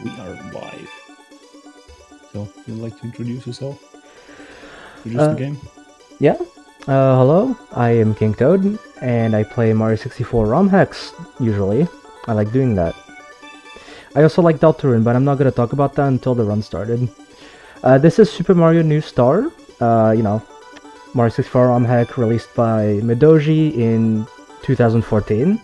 We are live. So, you'd like to introduce yourself? Introduce the game? Yeah. Hello, I am KingToad, and I play Mario 64 ROM hacks, usually. I like doing that. I also like Deltarune, but I'm not gonna talk about that until the run started. This is Super Mario New Star, Mario 64 ROM hack released by Midoji in 2014.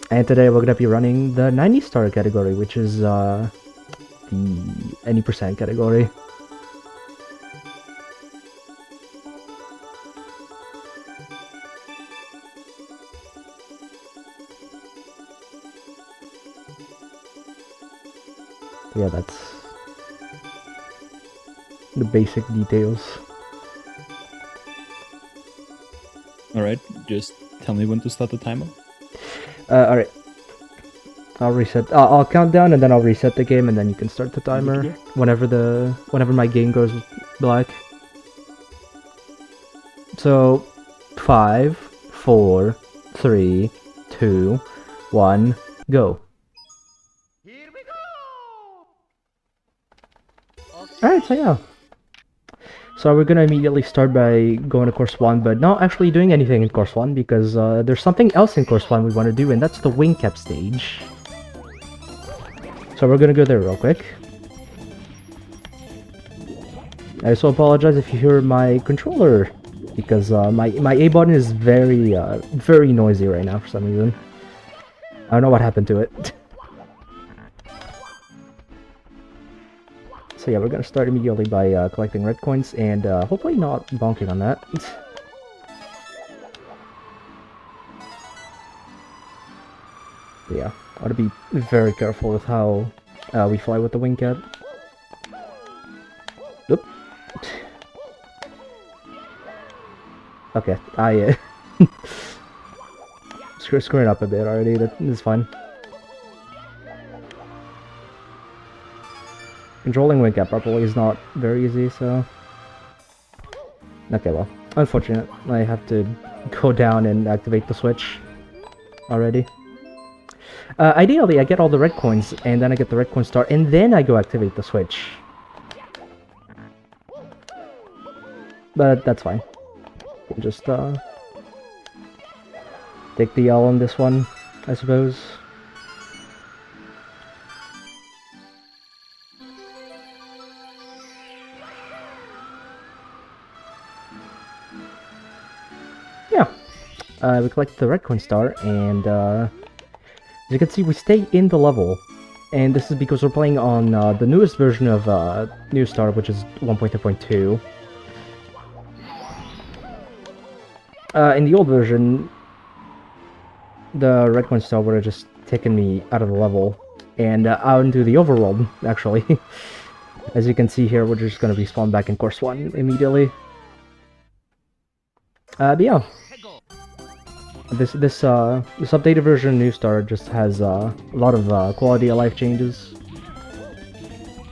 And today we're gonna be running the 90 star category, which is the any percent category. Yeah, that's the basic details. Alright, just tell me when to start the timer. Alright. I'll reset. I'll count down and then I'll reset the game and then you can start the timer whenever my game goes black. So, 5, 4, 3, 2, 1, go. Here we go! Alright, so yeah. So we're gonna immediately start by going to course 1, but not actually doing anything in course 1 because there's something else in course 1 we want to do, and that's the wing cap stage. So we're gonna go there real quick. I also apologize if you hear my controller, because my A button is very noisy right now for some reason. I don't know what happened to it. So yeah, we're gonna start immediately by collecting red coins and hopefully not bonking on that. Yeah, I ought to be very careful with how we fly with the wing cap. Oop. Okay, I screwing up a bit already. That's fine. Controlling wing cap properly is not very easy, so... Okay, well, unfortunate. I have to go down and activate the switch already. Ideally, I get all the red coins, and then I get the red coin star, and then I go activate the switch. But that's fine. Just, take the L on this one, I suppose. Yeah. We collect the red coin star, and, as you can see, we stay in the level. And this is because we're playing on the newest version of New Star, which is 1.2.2. In the old version, the red coin star would have just taken me out of the level and out into the overworld, actually. As you can see here, we're just going to respawn back in course 1 immediately. But yeah. This updated version of New Star just has a lot of quality of life changes.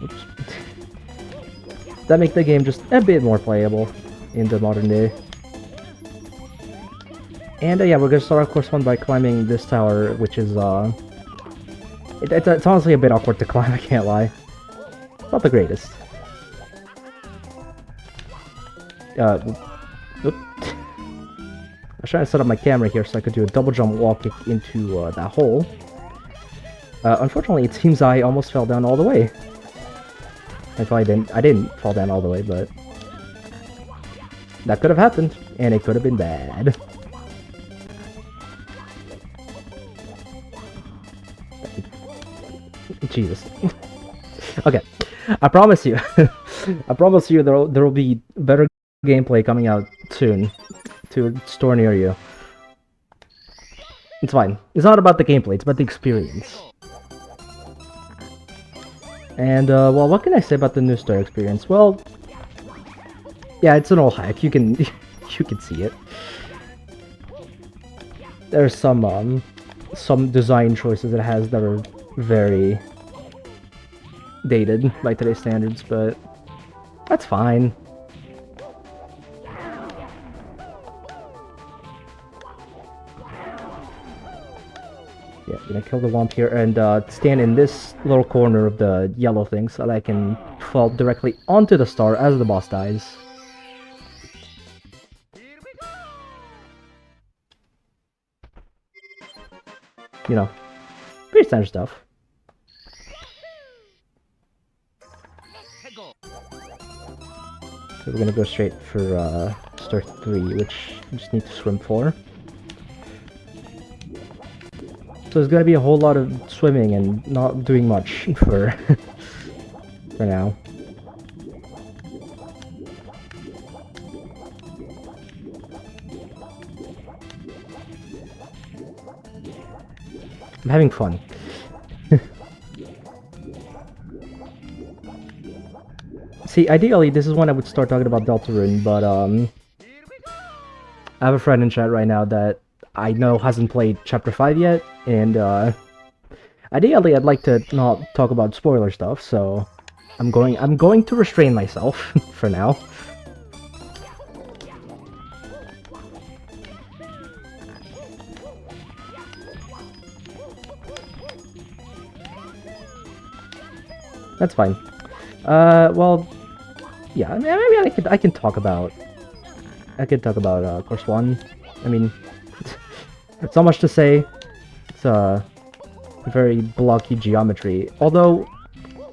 Oops. That make the game just a bit more playable in the modern day. And yeah, we're gonna start course 1 by climbing this tower, which is it's honestly a bit awkward to climb, I can't lie. Not the greatest. Oop. I was trying to set up my camera here so I could do a double jump wall kick into that hole. Unfortunately, it seems I almost fell down all the way. I didn't fall down all the way, but that could have happened, and it could have been bad. Jesus. Okay, I promise you, I promise you there will be better gameplay coming out soon to a store near you. It's fine. It's not about the gameplay, it's about the experience. And well, what can I say about the New Star experience? Well, yeah, it's an old hack. You can you can see it. There's some design choices it has that are very dated by today's standards, but that's fine. Yeah. Gonna kill the Womp here and stand in this little corner of the yellow thing so that I can fall directly onto the star as the boss dies. You know, pretty standard stuff. So we're gonna go straight for star 3, which we just need to swim for. So there's gonna be a whole lot of swimming and not doing much for for now. I'm having fun. See, ideally, this is when I would start talking about Deltarune, but I have a friend in chat right now that I know hasn't played Chapter 5 yet, and ideally, I'd like to not talk about spoiler stuff, so I'm going to restrain myself for now. That's fine. Well, yeah. I mean, maybe I can talk about course 1. I mean, it's not much to say. It's very blocky geometry. Although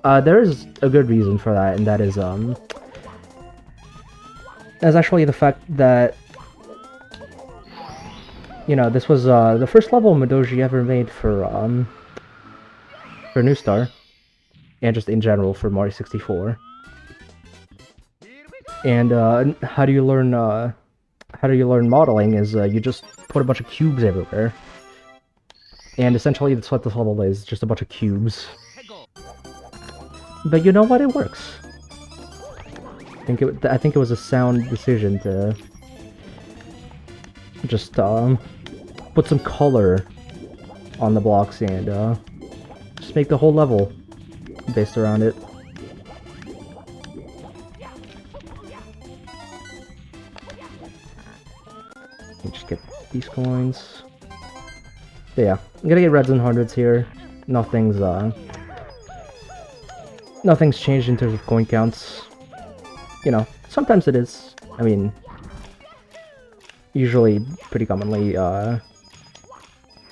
there is a good reason for that, and that is that's actually the fact that, you know, this was the first level Madoji ever made for New Star, and just in general for Mario 64. And how do you learn modeling is you just put a bunch of cubes everywhere. And essentially that's what this level is, just a bunch of cubes. But you know what, it works. I think it was a sound decision to just put some color on the blocks and just make the whole level based around it. Just get these coins. But yeah, I'm gonna get reds and hundreds here. Nothing's changed in terms of coin counts. You know, sometimes it is. I mean, usually, pretty commonly,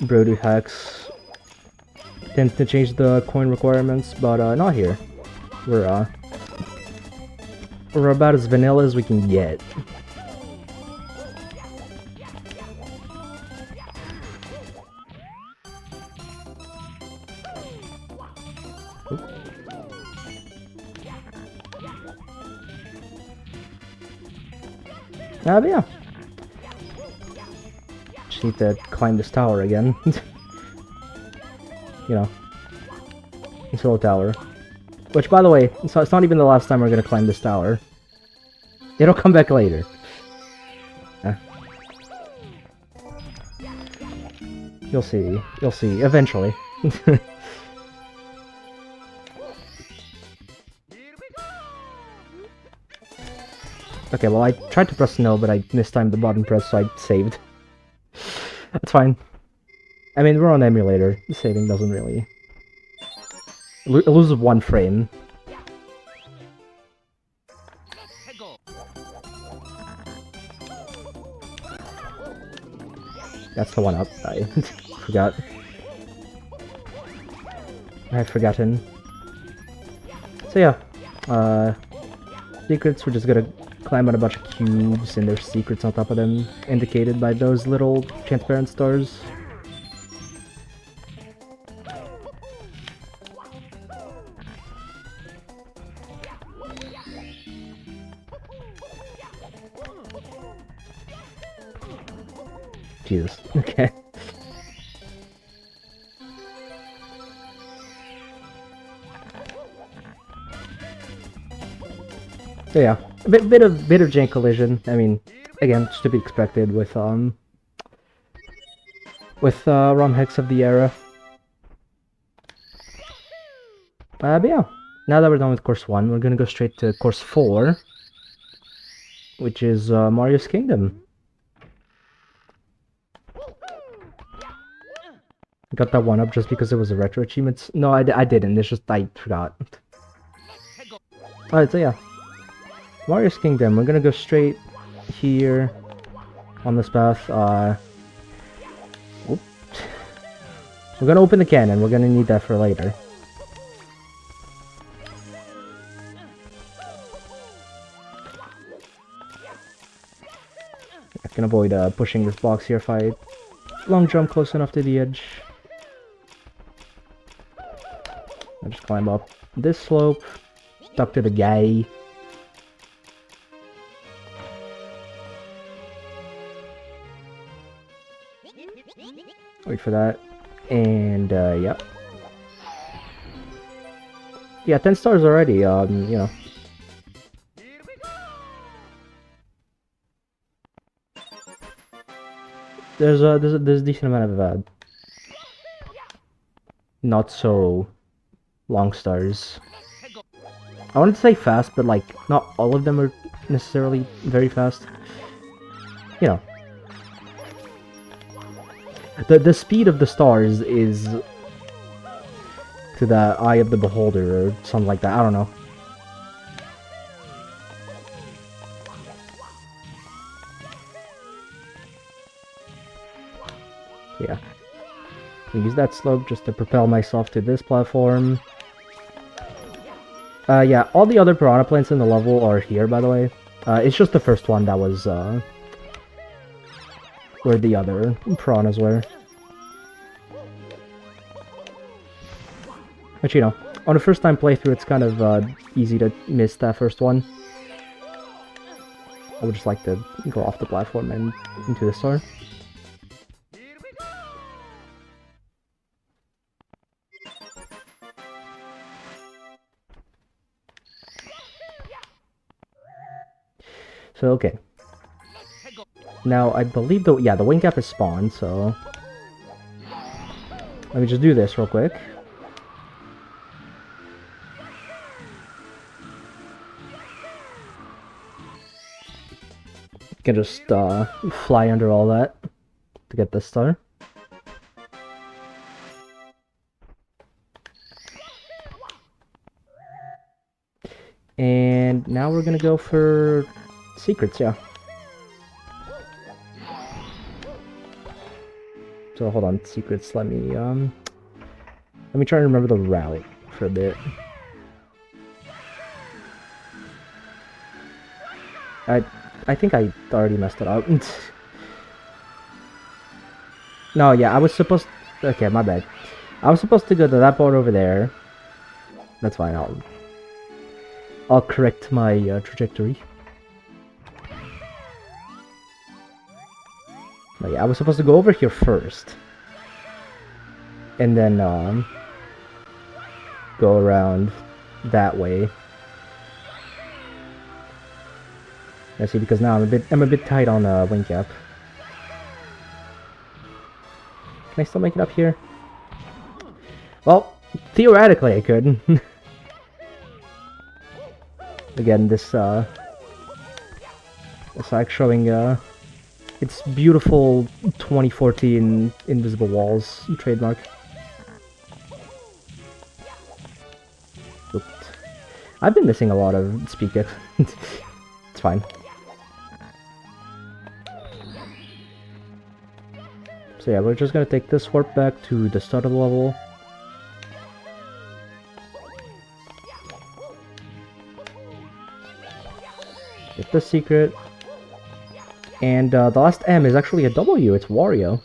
Brodu Hex tends to change the coin requirements, but not here. We're about as vanilla as we can get. But yeah. Just need to climb this tower again. You know. This little tower. Which, by the way, it's not even the last time we're gonna climb this tower. It'll come back later. You'll see. You'll see. Eventually. Okay, well, I tried to press no, but I mistimed the button press, so I saved. That's fine. I mean, we're on emulator. The saving doesn't really... It loses 1 frame. That's the one up. I forgot. I've forgotten. So yeah, secrets, we're just gonna climb on a bunch of cubes, and there's secrets on top of them, indicated by those little transparent stars. Jesus. Okay. So yeah, a bit of jank collision. I mean, again, just to be expected with ROM hacks of the era. But yeah, now that we're done with course 1, we're gonna go straight to course 4, which is Mario's Kingdom. got that one up just because it was a retro achievement. No, I didn't. It's just I forgot. Alright, so yeah. Warriors Kingdom. We're gonna go straight here on this path. Whoop. We're gonna open the cannon. We're gonna need that for later. I can avoid pushing this box here if I long jump close enough to the edge. I just climb up this slope, stuck to the guy. Wait for that, and yep. Yeah, 10 stars already. You know. There's a decent amount of not so long stars. I wanted to say fast, but like not all of them are necessarily very fast. You know, the speed of the stars is to the eye of the beholder or something like that. I don't know. Yeah. Use that slope just to propel myself to this platform. Yeah, all the other piranha plants in the level are here, by the way. It's just the first one that was, where the other piranhas were. But, you know, on a first-time playthrough, it's kind of, easy to miss that first one. I would just like to go off the platform and into the star. So, okay. Now, I believe the wing cap is spawned, so... Let me just do this real quick. You can just, fly under all that to get this star. And now we're gonna go for secrets, yeah. So hold on, secrets. Let me try and remember the route for a bit. I think I already messed it up. No, yeah, I was supposed. Okay, my bad. I was supposed to go to that boat over there. That's fine. I'll correct my trajectory. But yeah, I was supposed to go over here first, and then go around that way. Let's see, because now I'm a bit tight on wing cap. Can I still make it up here? Well, theoretically I could. Again, this flag showing its beautiful 2014 invisible walls trademark. Oops. I've been missing a lot of speak it. It's fine. So yeah, we're just gonna take this warp back to the start of the level. Get the secret. And the last M is actually a W, it's Wario.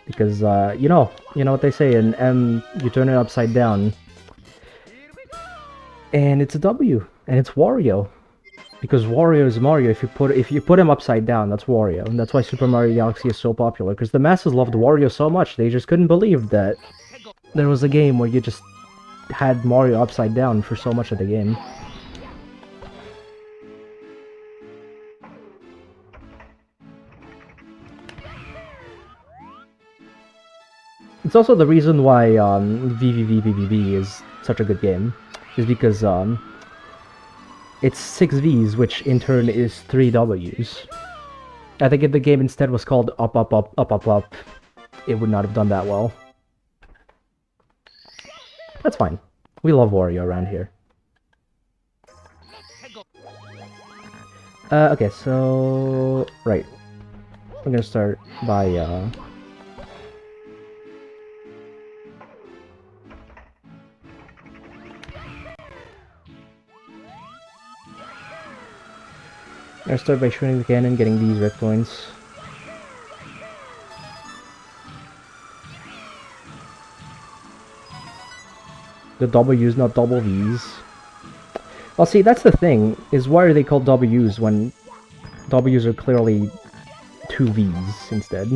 Because, you know what they say, an M, you turn it upside down. And it's a W, and it's Wario. Because Wario is Mario. If you put him upside down, that's Wario, and that's why Super Mario Galaxy is so popular. Because the masses loved Wario so much, they just couldn't believe that there was a game where you just had Mario upside down for so much of the game. It's also the reason why VVVVVV is such a good game, is because it's 6 Vs, which in turn is 3 Ws. I think if the game instead was called Up, Up, Up, Up, Up, Up, it would not have done that well. That's fine. We love Wario around here. Okay, so... Right. I'm gonna start by, I'm gonna start by shooting the cannon, getting these red coins. The W's, not double V's. Well, see, that's the thing, is why are they called W's when W's are clearly 2 V's instead?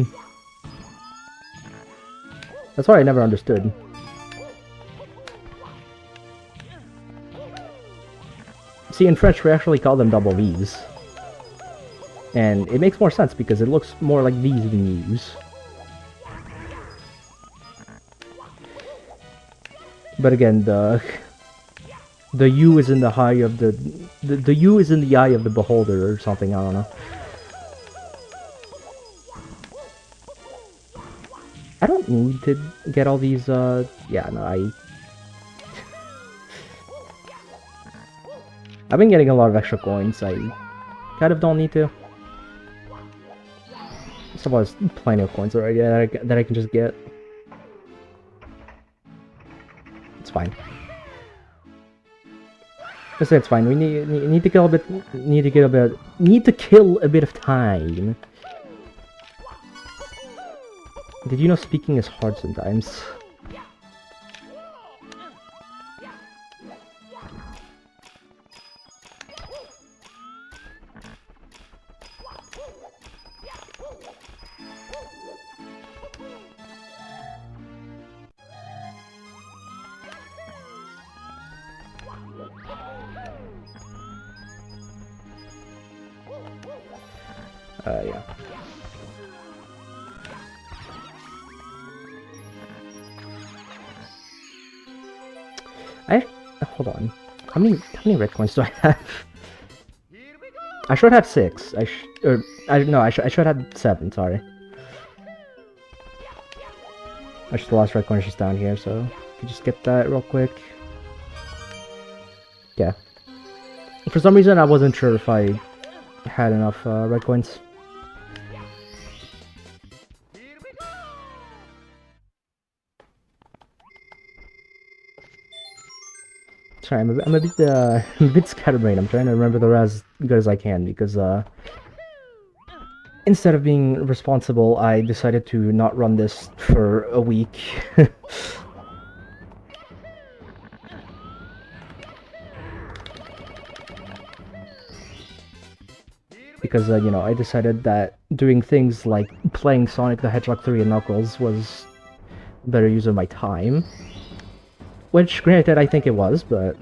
That's what I never understood. See, in French, we actually call them double V's. And it makes more sense because it looks more like V's than U's. But again, the U is in the eye of the U is in the eye of the beholder or something, I don't know. I don't need to get all these, yeah, no, I've been getting a lot of extra coins, I kind of don't need to. So there's plenty of coins already that I can just get. It's fine. I say it's fine. We need to kill a bit. Need to kill a bit of time. Did you know speaking is hard sometimes? Yeah. Hold on. How many red coins do I have? I should have 6. I should have 7. Sorry. Actually, the last red coin is just down here, so I can just get that real quick. Yeah. For some reason, I wasn't sure if I had enough red coins. Sorry, I'm a bit scatterbrained. I'm trying to remember the as good as I can because instead of being responsible, I decided to not run this for a week. Because you know, I decided that doing things like playing Sonic the Hedgehog 3 and Knuckles was a better use of my time. Which, granted, I think it was, but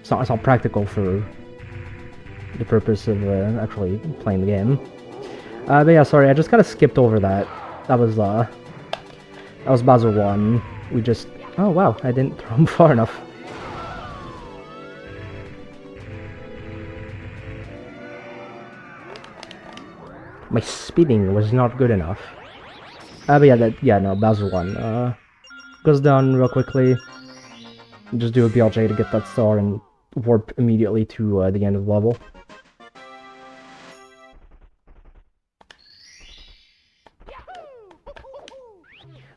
it's not practical for the purpose of actually playing the game. But yeah, sorry, I just kind of skipped over that. That was Bowser 1. We just... Oh wow, I didn't throw him far enough. My speeding was not good enough. But yeah, no, Bowser 1. Goes down real quickly. Just do a BLJ to get that star and warp immediately to the end of the level.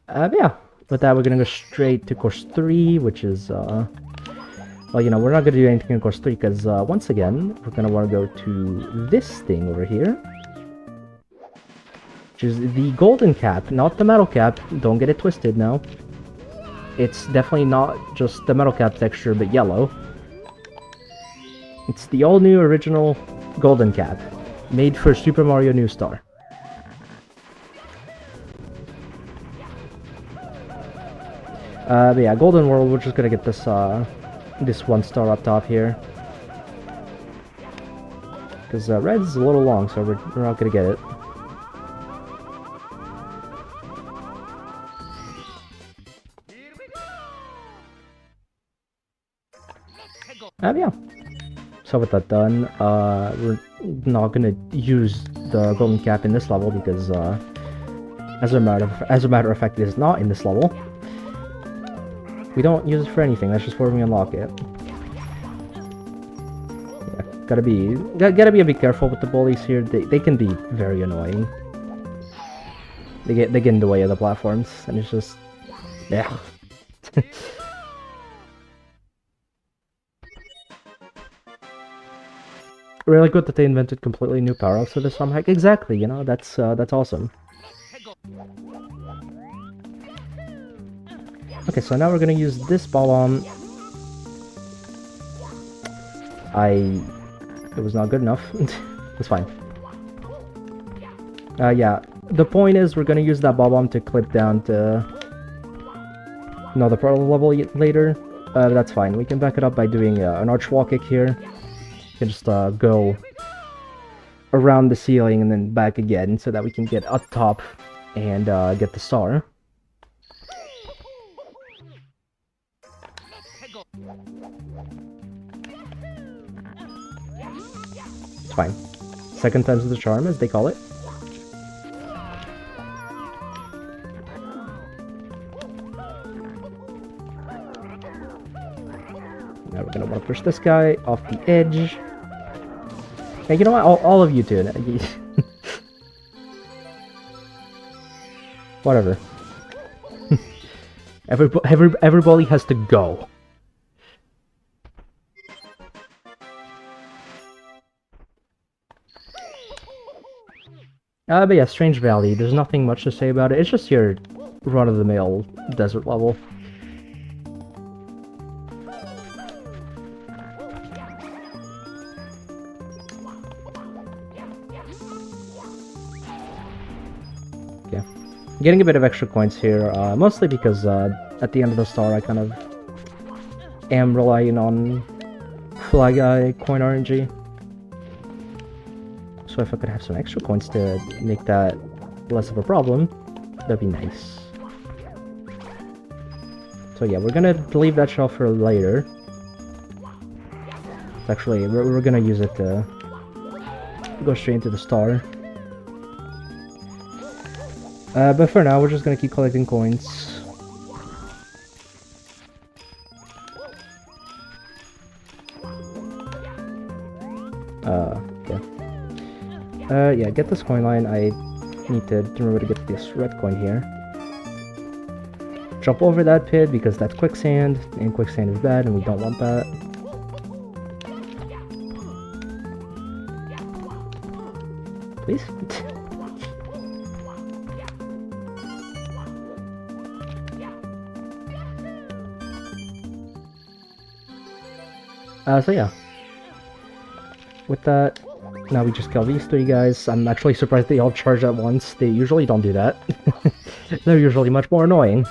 But yeah, with that we're gonna go straight to course 3, which is, well, you know, we're not gonna do anything in course 3 because, once again, we're gonna want to go to this thing over here. Which is the golden cap, not the metal cap. Don't get it twisted now. It's definitely not just the metal cap texture, but yellow. It's the all-new original golden cap, made for Super Mario New Star. But yeah, Golden World, we're just gonna get this this 1 star up top here. Because red's a little long, so we're not gonna get it. Yeah. So with that done, we're not gonna use the golden cap in this level because, as a matter of fact, it is not in this level. We don't use it for anything. That's just where we unlock it. Yeah, gotta be a bit careful with the bullies here. They can be very annoying. They get in the way of the platforms, and it's just, yeah. Really good that they invented completely new power-ups for this ROM hack. Exactly, you know, that's awesome. Okay, so now we're gonna use this bomb. It was not good enough. It's fine. Yeah, the point is we're gonna use that bomb to clip down to another portal level later. That's fine. We can back it up by doing an arch wall kick here. You can just go around the ceiling and then back again so that we can get up top and get the star. It's fine. Second time's the charm, as they call it. Now we're gonna want to push this guy off the edge. Hey, you know what? All of you two. Whatever. Everybody has to go. But yeah, Strange Valley. There's nothing much to say about it. It's just your run-of-the-mill desert level. Yeah. Getting a bit of extra coins here, mostly because at the end of the star I kind of am relying on Flag Eye coin RNG. So if I could have some extra coins to make that less of a problem, that'd be nice. So yeah, we're gonna leave that shelf for later. Actually, we're gonna use it to go straight into the star. But for now, we're just gonna keep collecting coins. Yeah, get this coin line. I need to remember to get this red coin here. Jump over that pit because that's quicksand, and quicksand is bad, and we don't want that. Please? So yeah. With that, now we just kill these three guys. I'm actually surprised they all charge at once. They usually don't do that. They're usually much more annoying.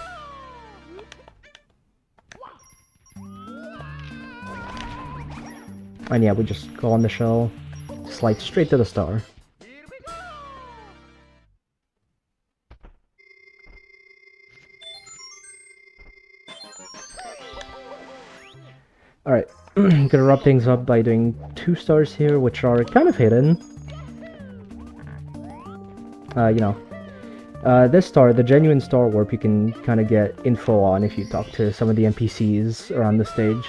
And yeah, we just go on the shell, slide straight to the star. Alright, gonna wrap things up by doing 2 stars here, which are kind of hidden. You know, this star, the genuine star warp, you can kind of get info on if you talk to some of the NPCs around the stage.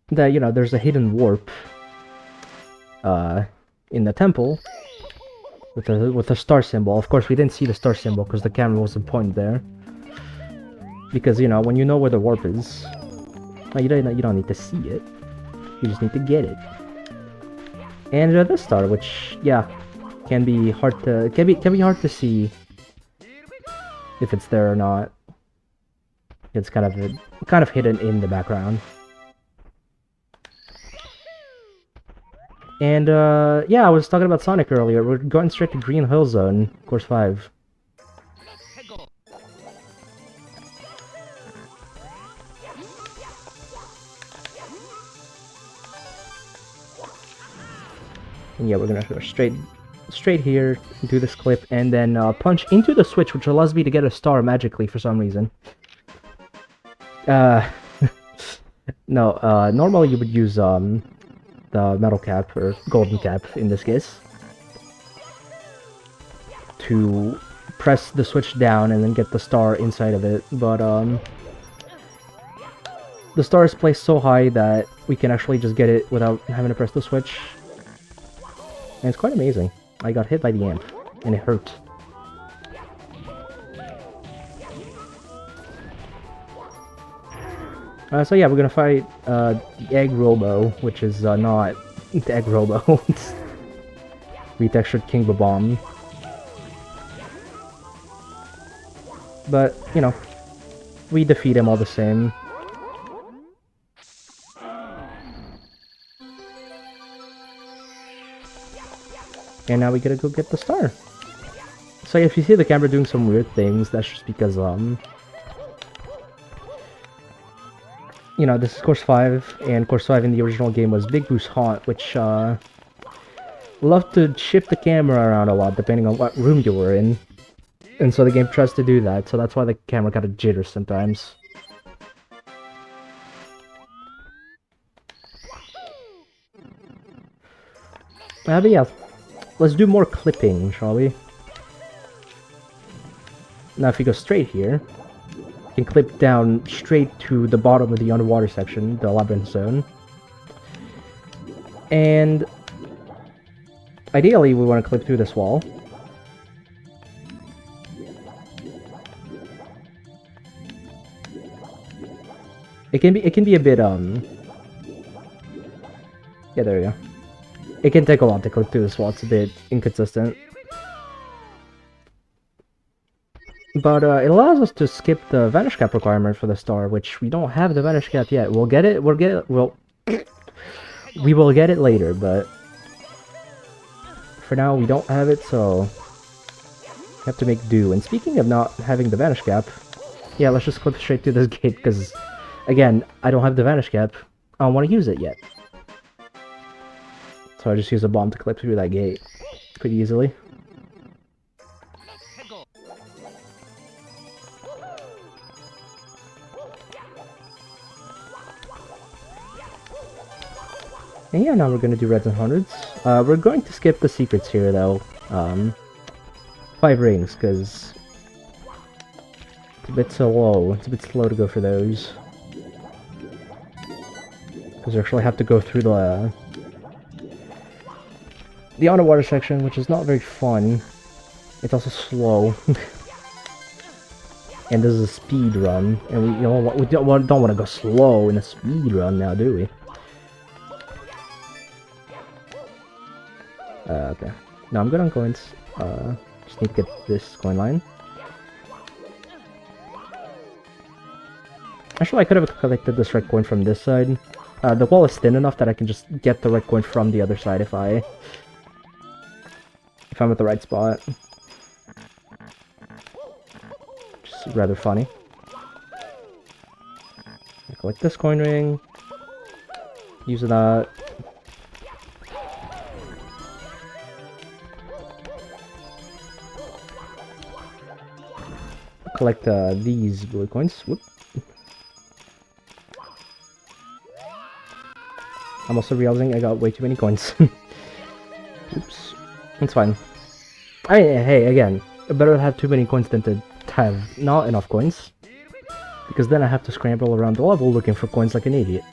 That, you know, there's a hidden warp in the temple with a star symbol. Of course, we didn't see the star symbol because the camera wasn't pointed there. Because, you know, when you know where the warp is, you don't need to see it. You just need to get it. And this star, which, yeah, can be hard to see if it's there or not. It's kind of hidden in the background. And yeah, I was talking about Sonic earlier. We're going straight to Green Hill Zone, course 5. And yeah, we're gonna go straight here, do this clip, and then punch into the switch, which allows me to get a star magically for some reason. No, normally you would use the the metal cap, or golden cap in this case, to press the switch down and then get the star inside of it, but the star is placed so high that we can actually just get it without having to press the switch. And it's quite amazing. I got hit by the amp, and it hurt. So yeah, we're gonna fight the Egg Robo, which is not the Egg Robo. It's retextured King Bomb. But, you know, we defeat him all the same. And now we gotta go get the star. So if you see the camera doing some weird things, that's just because, you know, this is Course 5, and Course 5 in the original game was Big Boo's Haunt, which, loved to shift the camera around a lot depending on what room you were in. And so the game tries to do that, so that's why the camera kind of jitters sometimes. But yeah, let's do more clipping, shall we? Now if you go straight here, you can clip down straight to the bottom of the underwater section, the labyrinth zone. And ideally we want to clip through this wall. It can be a bit yeah, there we go. It can take a while to clip through this wall, it's a bit inconsistent. But it allows us to skip the vanish cap requirement for the star, which we don't have the vanish cap yet. We will get it later, but for now we don't have it, so we have to make do. And speaking of not having the vanish cap, yeah, let's just clip straight through this gate, because again, I don't have the vanish cap. I don't want to use it yet. So I just use a bomb to clip through that gate pretty easily. And yeah, now we're going to do reds and hundreds. We're going to skip the secrets here, though. 5 rings, because it's a bit slow. It's a bit slow to go for those. Because we actually have to go through the underwater section, which is not very fun. It's also slow. And this is a speed run, and we don't want to go slow in a speed run now, do we? Okay. Now I'm good on coins. Just need to get this coin line. Actually, I could have collected this red coin from this side. The wall is thin enough that I can just get the red coin from the other side if I'm at the right spot. Just rather funny. I collect this coin ring. Use that. Collect these blue coins. Whoop. I'm also realizing I got way too many coins. Oops. It's fine. Hey, again, better to have too many coins than to have not enough coins. Because then I have to scramble around the level looking for coins like an idiot.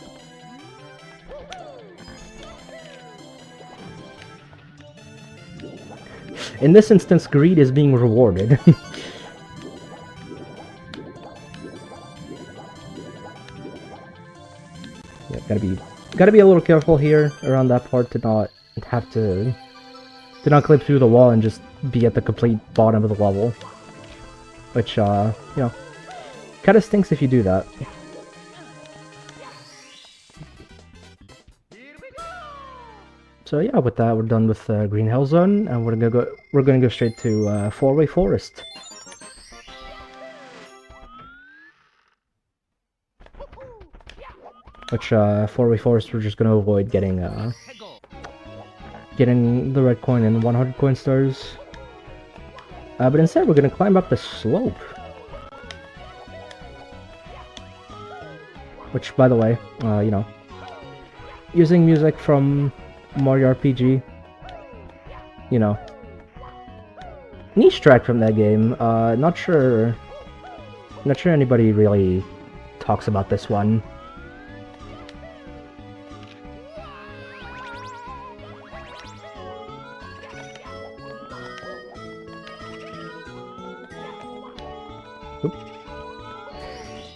In this instance, greed is being rewarded. Yeah, gotta be a little careful here around that part to not have to not clip through the wall and just be at the complete bottom of the level. Which, you know, kinda stinks if you do that. So yeah, with that we're done with Green Hell Zone, and we're gonna go straight to Four-Way Forest. Which, Four-Way Forest, we're just gonna avoid getting the red coin and 100 coin stars. But instead, we're gonna climb up the slope. Which, by the way, you know, using music from Mario RPG. You know, niche track from that game. Not sure anybody really talks about this one.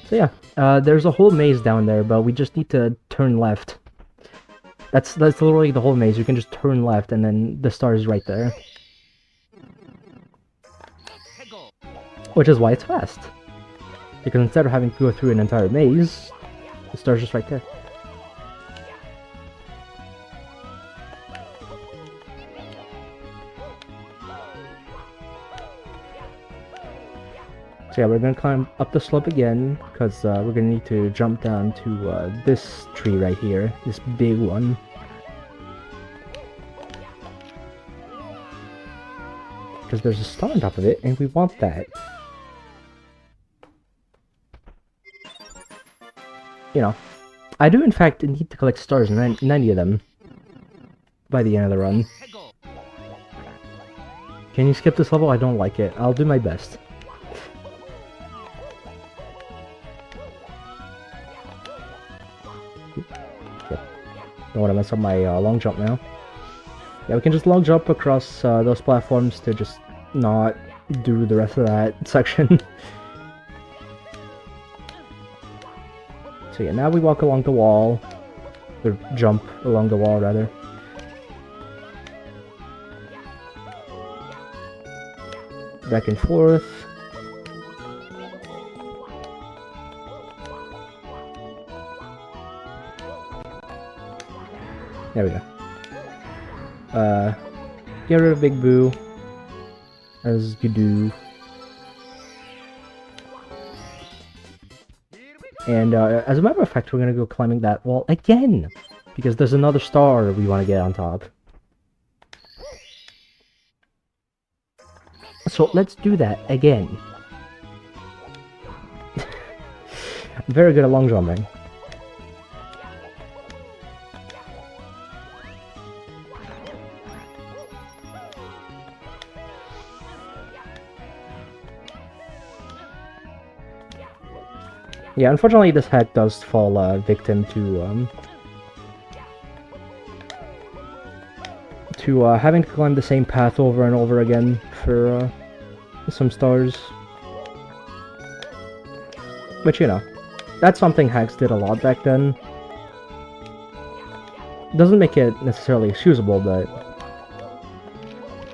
So yeah, there's a whole maze down there, but we just need to turn left. That's literally the whole maze. You can just turn left, and then the star is right there. Which is why it's fast. Because instead of having to go through an entire maze, the star's just right there. So yeah, we're gonna climb up the slope again, because we're gonna need to jump down to this tree right here, this big one. Because there's a star on top of it, and we want that. You know, I do in fact need to collect stars, 90 of them, by the end of the run. Can you skip this level? I don't like it. I'll do my best. Don't want to mess up my long jump now. Yeah, we can just long jump across those platforms to just not do the rest of that section. So yeah, now we walk along the wall. Or jump along the wall, rather. Back and forth. There we go. Get rid of Big Boo, as you do. And as a matter of fact, we're gonna go climbing that wall again, because there's another star we want to get on top. So let's do that again. I'm very good at long jumping. Yeah, unfortunately this hack does fall victim to having to climb the same path over and over again for some stars. But you know, that's something hacks did a lot back then. Doesn't make it necessarily excusable, but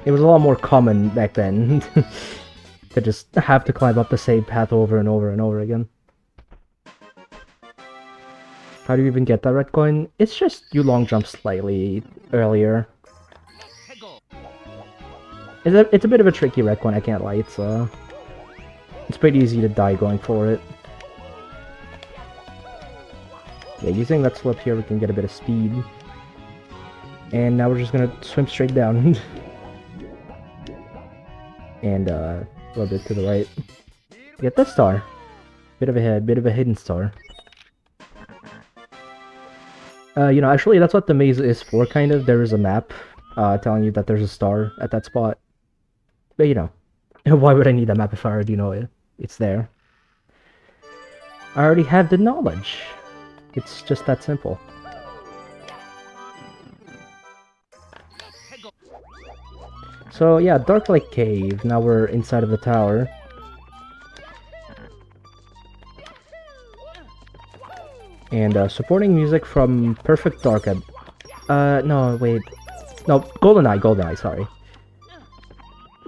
it was a lot more common back then to just have to climb up the same path over and over and over again. How do you even get that red coin? It's just you long jump slightly earlier. It's a bit of a tricky red coin, I can't lie. It's pretty easy to die going for it. Yeah, using that slope here we can get a bit of speed. And now we're just gonna swim straight down. And a little bit to the right. Get this star. Bit of a hidden star. You know, actually, that's what the maze is for, kind of. There is a map telling you that there's a star at that spot. But, you know, why would I need a map if I already know it? It's there. I already have the knowledge. It's just that simple. So, yeah, Dark Lake Cave. Now we're inside of the tower. And supporting music from Perfect Dark. No, wait. No, GoldenEye, sorry.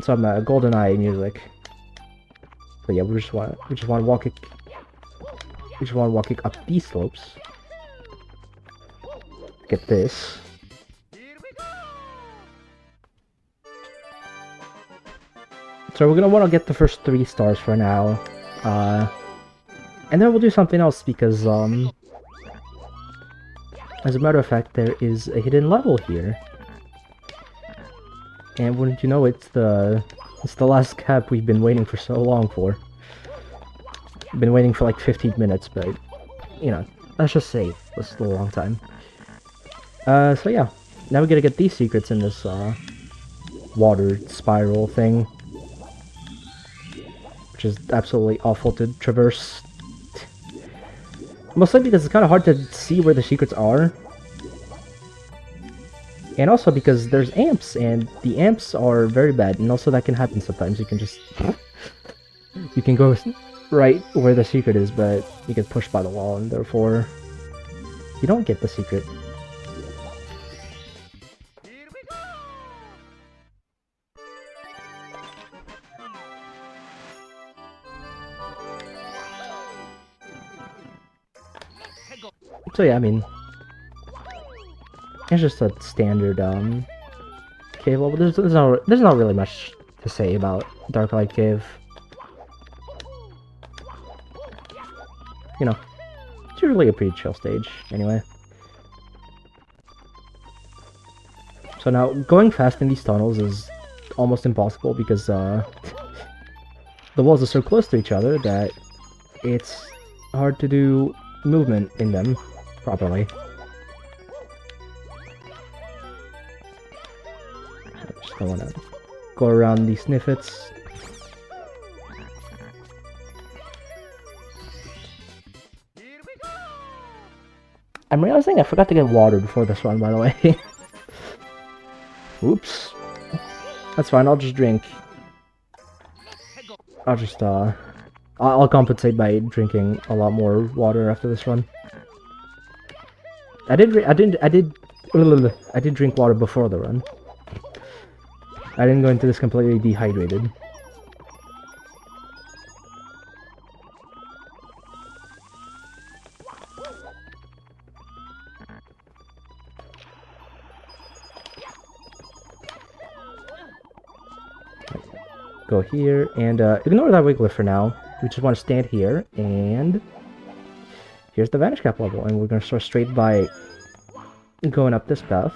Some GoldenEye music. But yeah, we just want to walk it up these slopes. Get this. So we're gonna want to get the first 3 stars for now. And then we'll do something else because as a matter of fact, there is a hidden level here. And wouldn't you know, it's the last cap we've been waiting for so long for. We've been waiting for like 15 minutes, but, you know, let's just say it's a long time. So yeah, now we gotta get these secrets in this water spiral thing, which is absolutely awful to traverse. Mostly because it's kind of hard to see where the secrets are. And also because there's amps, and the amps are very bad, and also that can happen sometimes. You can just... you can go right where the secret is, but you get pushed by the wall, and therefore you don't get the secret. Here we go! So yeah, I mean, it's just a standard cave level. There's not really much to say about Darklight Cave. You know, it's usually a pretty chill stage, anyway. So now, going fast in these tunnels is almost impossible because the walls are so close to each other that it's hard to do movement in them properly. Just don't want to go around these sniffets. Here we go! I'm realizing I forgot to get water before this run, by the way. Oops. That's fine, I'll just drink. I'll compensate by drinking a lot more water after this run. I did drink water before the run. I didn't go into this completely dehydrated. Go here, and ignore that wiggler for now. We just want to stand here, and here's the vanish cap level, and we're going to start straight by going up this path.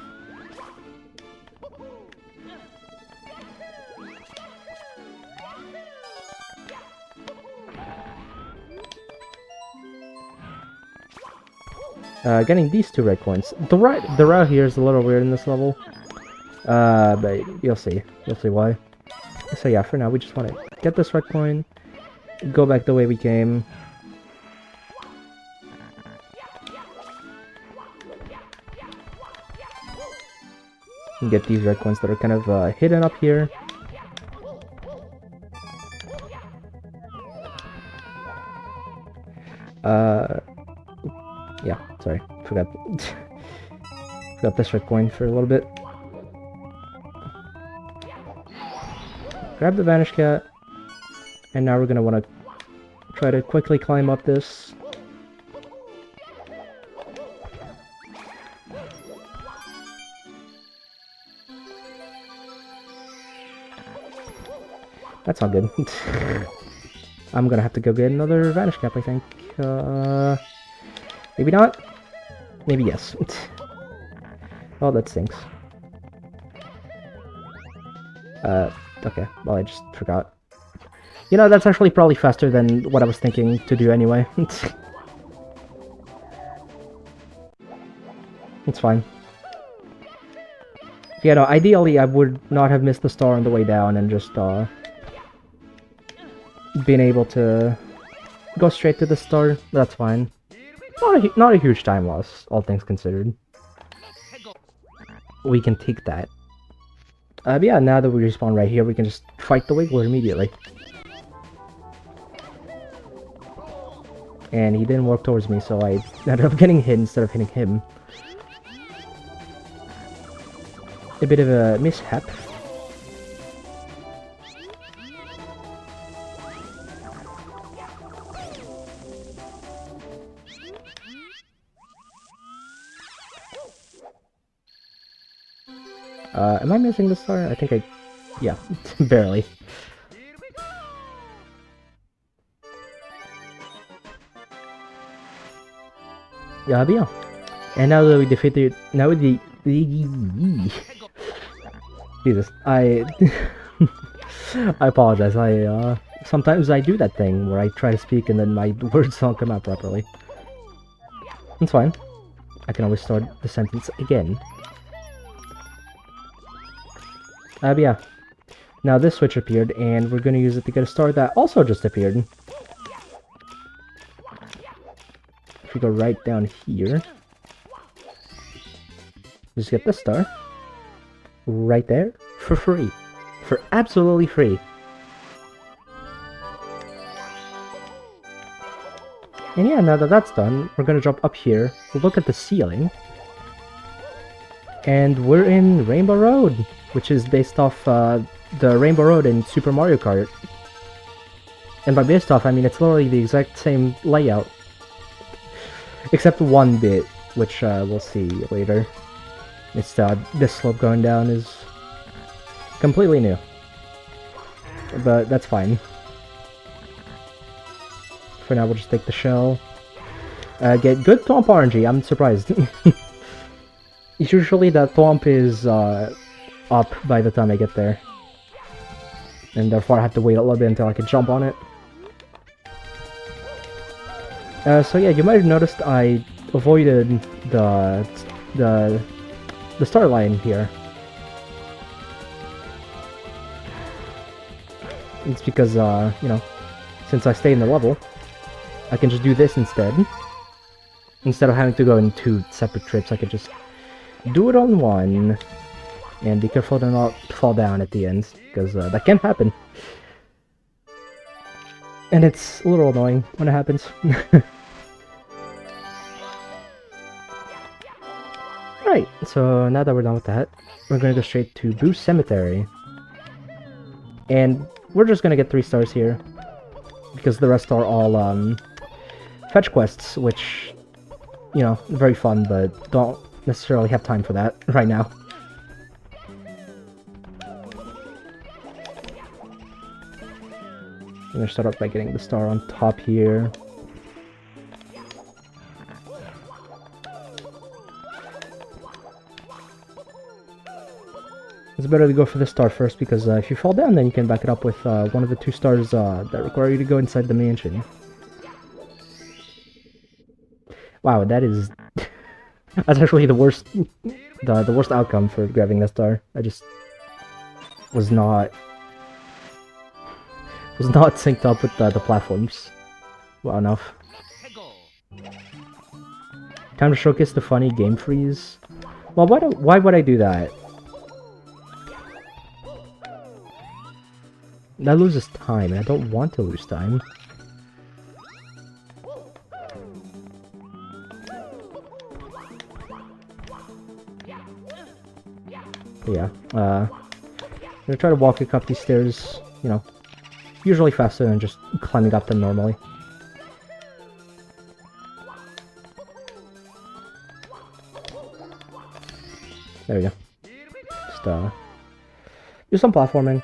Getting these 2 red coins. The route here is a little weird in this level, but you'll see why. So yeah, for now we just want to get this red coin, go back the way we came. And get these red coins that are kind of hidden up here. Yeah, sorry, forgot this red coin for a little bit. Grab the Vanish Cat, and now we're going to want to try to quickly climb up this. That's not good. I'm going to have to go get another Vanish Cap, I think. Maybe not? Maybe yes. Oh, that stinks. Okay, well, I just forgot. You know, that's actually probably faster than what I was thinking to do anyway. It's fine. Yeah, no, ideally I would not have missed the star on the way down and just, been able to go straight to the star. That's fine. Not a huge time loss, all things considered. We can take that. But yeah, now that we respawn right here, we can just fight the Wiggler immediately. And he didn't walk towards me, so I ended up getting hit instead of hitting him. A bit of a mishap. Am I missing the star? I think yeah, barely. Yeah, but yeah. And now that we defeated, Jesus, I apologize. Sometimes I do that thing where I try to speak and then my words don't come out properly. It's fine. I can always start the sentence again. But yeah. Now this switch appeared, and we're gonna use it to get a star that also just appeared. If we go right down here, just get this star. Right there, for free. For absolutely free. And yeah, now that that's done, we're gonna jump up here, look at the ceiling, and we're in Rainbow Road, which is based off the Rainbow Road in Super Mario Kart. And by based off, I mean it's literally the exact same layout, except one bit, which we'll see later. It's this slope going down is completely new, but that's fine. For now, we'll just take the shell. Get good Thwomp RNG, I'm surprised. Usually that Thwomp is up by the time I get there. And therefore I have to wait a little bit until I can jump on it. So yeah, you might have noticed I avoided the star line here. It's because, you know, since I stay in the level, I can just do this instead. Instead of having to go in 2 separate trips, I could just do it on one. And be careful to not fall down at the end, because that can happen. And it's a little annoying when it happens. Right, so now that we're done with that, we're gonna go straight to Boost Cemetery. And we're just gonna get 3 stars here, because the rest are all fetch quests, which, you know, very fun, but don't necessarily have time for that right now. I'm gonna start off by getting the star on top here. It's better to go for the star first, because if you fall down, then you can back it up with one of the 2 stars that require you to go inside the mansion. Wow, that is... that's actually the worst... the worst outcome for grabbing that star. I just... was not synced up with the platforms well enough. Time to showcase the funny game freeze. Well, why would I do that? That loses time, and I don't want to lose time. But yeah, I'm gonna try to walk up these stairs, you know, usually faster than just climbing up them normally. There we go. Just do some platforming.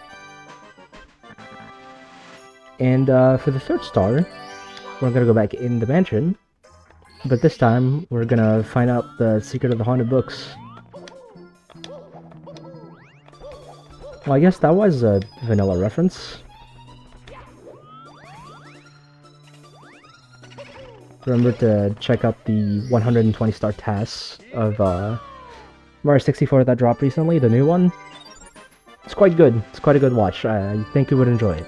And for the 3rd star, we're gonna go back in the mansion, but this time we're gonna find out the secret of the haunted books. Well, I guess that was a vanilla reference. Remember to check out the 120 star tasks of Mario 64 that dropped recently, the new one. It's quite good. It's quite a good watch. I think you would enjoy it.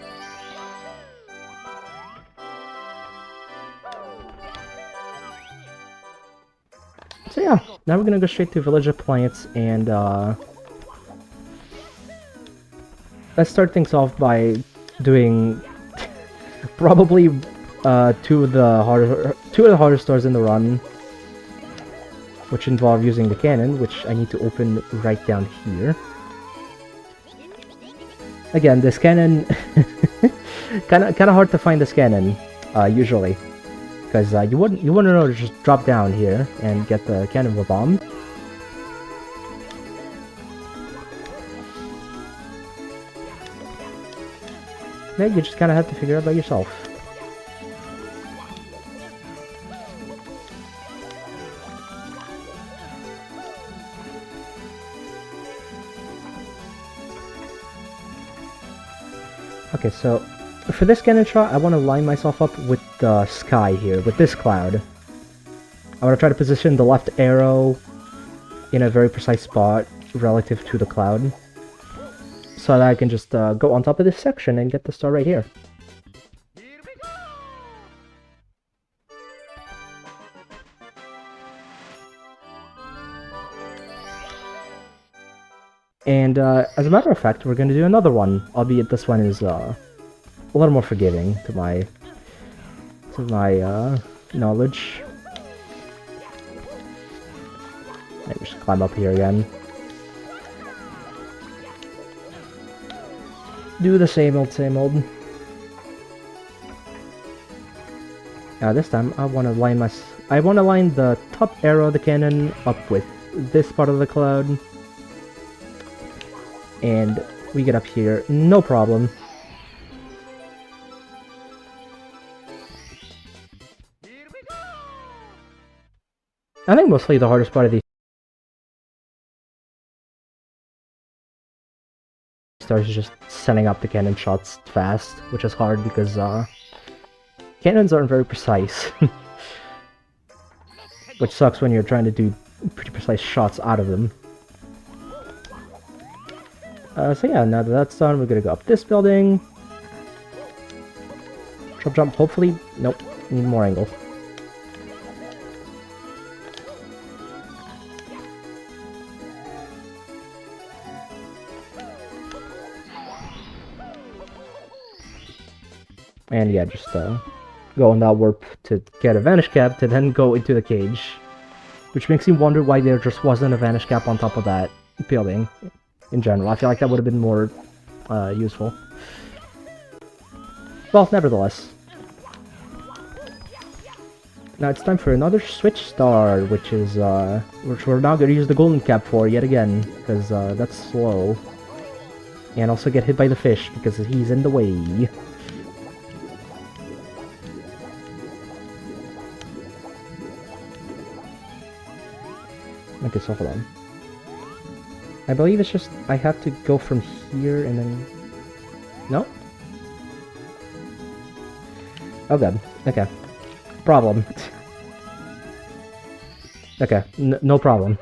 So yeah, now we're gonna go straight to Village of Plants, and let's start things off by doing probably 2 of the harder stars in the run, which involve using the cannon, which I need to open right down here. Again, this cannon, kind of hard to find this cannon usually. Because you wouldn't know to just drop down here and get the cannonball bomb. Yeah, you just kind of have to figure it out by yourself. Okay, so for this cannon shot, I want to line myself up with the sky here, with this cloud. I want to try to position the left arrow in a very precise spot relative to the cloud, so that I can just go on top of this section and get the star right here. Here we go! And as a matter of fact, we're going to do another one, albeit this one is a little more forgiving to my knowledge. Maybe just climb up here again. Do the same old, same old. Now this time I want to line the top arrow of the cannon up with this part of the cloud. And we get up here, no problem. Here we go! I think mostly the hardest part of these stars is just setting up the cannon shots fast, which is hard because cannons aren't very precise. Which sucks when you're trying to do pretty precise shots out of them. So yeah, now that that's done, we're gonna go up this building. Jump, jump, hopefully. Nope, need more angle. And yeah, just go on that warp to get a vanish cap to then go into the cage. Which makes me wonder why there just wasn't a vanish cap on top of that building. In general, I feel like that would have been more useful. Well, nevertheless. Now it's time for another switch star, which is which we're now going to use the golden cap for yet again, because that's slow. And also get hit by the fish because he's in the way. Okay, so hold on. I believe it's just I have to go from here and then... No? Oh god. Okay. Problem. Okay, no problem.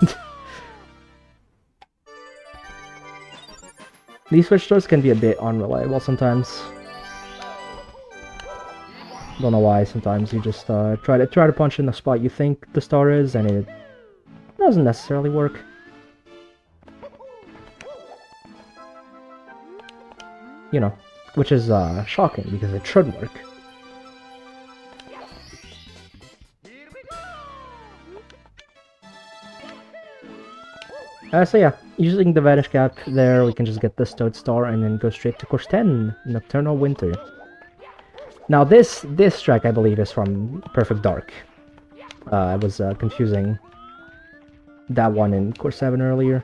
These switch doors can be a bit unreliable sometimes. Don't know why. Sometimes you just try to punch in the spot you think the star is, and it doesn't necessarily work. You know, which is shocking because it should work. So yeah, using the vanish cap there, we can just get this Toad Star and then go straight to course 10, Nocturnal Winter. Now this track I believe is from Perfect Dark. I was confusing that one in course 7 earlier.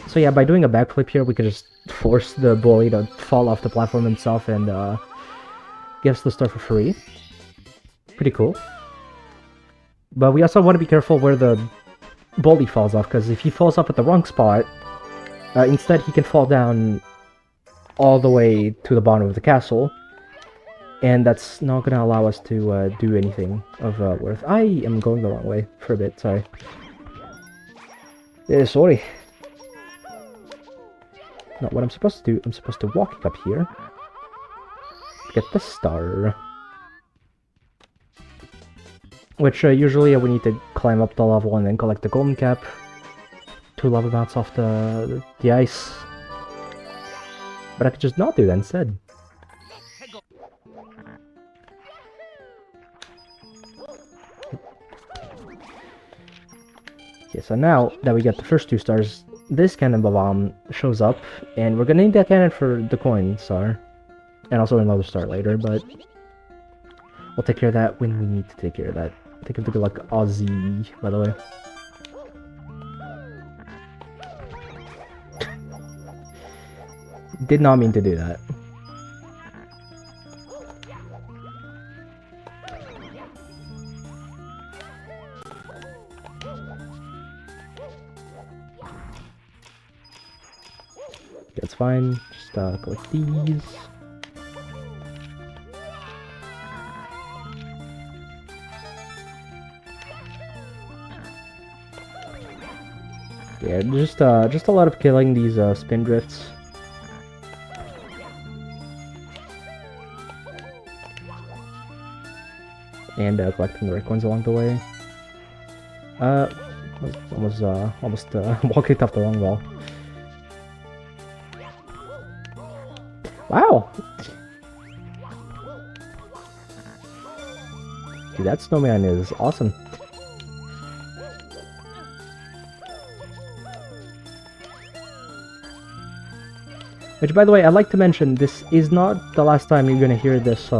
So yeah, by doing a backflip here, we can just force the bully to fall off the platform himself and give us the star for free. Pretty cool. But we also want to be careful where the bully falls off, because if he falls off at the wrong spot, instead he can fall down all the way to the bottom of the castle, and that's not going to allow us to do anything of worth. I am going the wrong way for a bit, sorry. Sorry. No, what I'm supposed to do, I'm supposed to walk up here, get the star. Which usually we need to climb up the level and then collect the golden cap. 2 level bounce off the ice. But I could just not do that instead. Okay, so now that we get the first 2 stars, this cannonball bomb shows up, and we're gonna need that cannon for the coin star. And also another star later, but we'll take care of that when we need to take care of that. Think of the like Aussie, by the way. Did not mean to do that. That's fine. Just collect these. Yeah, just a lot of killing these spin drifts. And collecting the red coins along the way. Almost walked off the wrong wall. Wow! Dude, that snowman is awesome. Which, by the way, I'd like to mention, this is not the last time you're gonna hear this,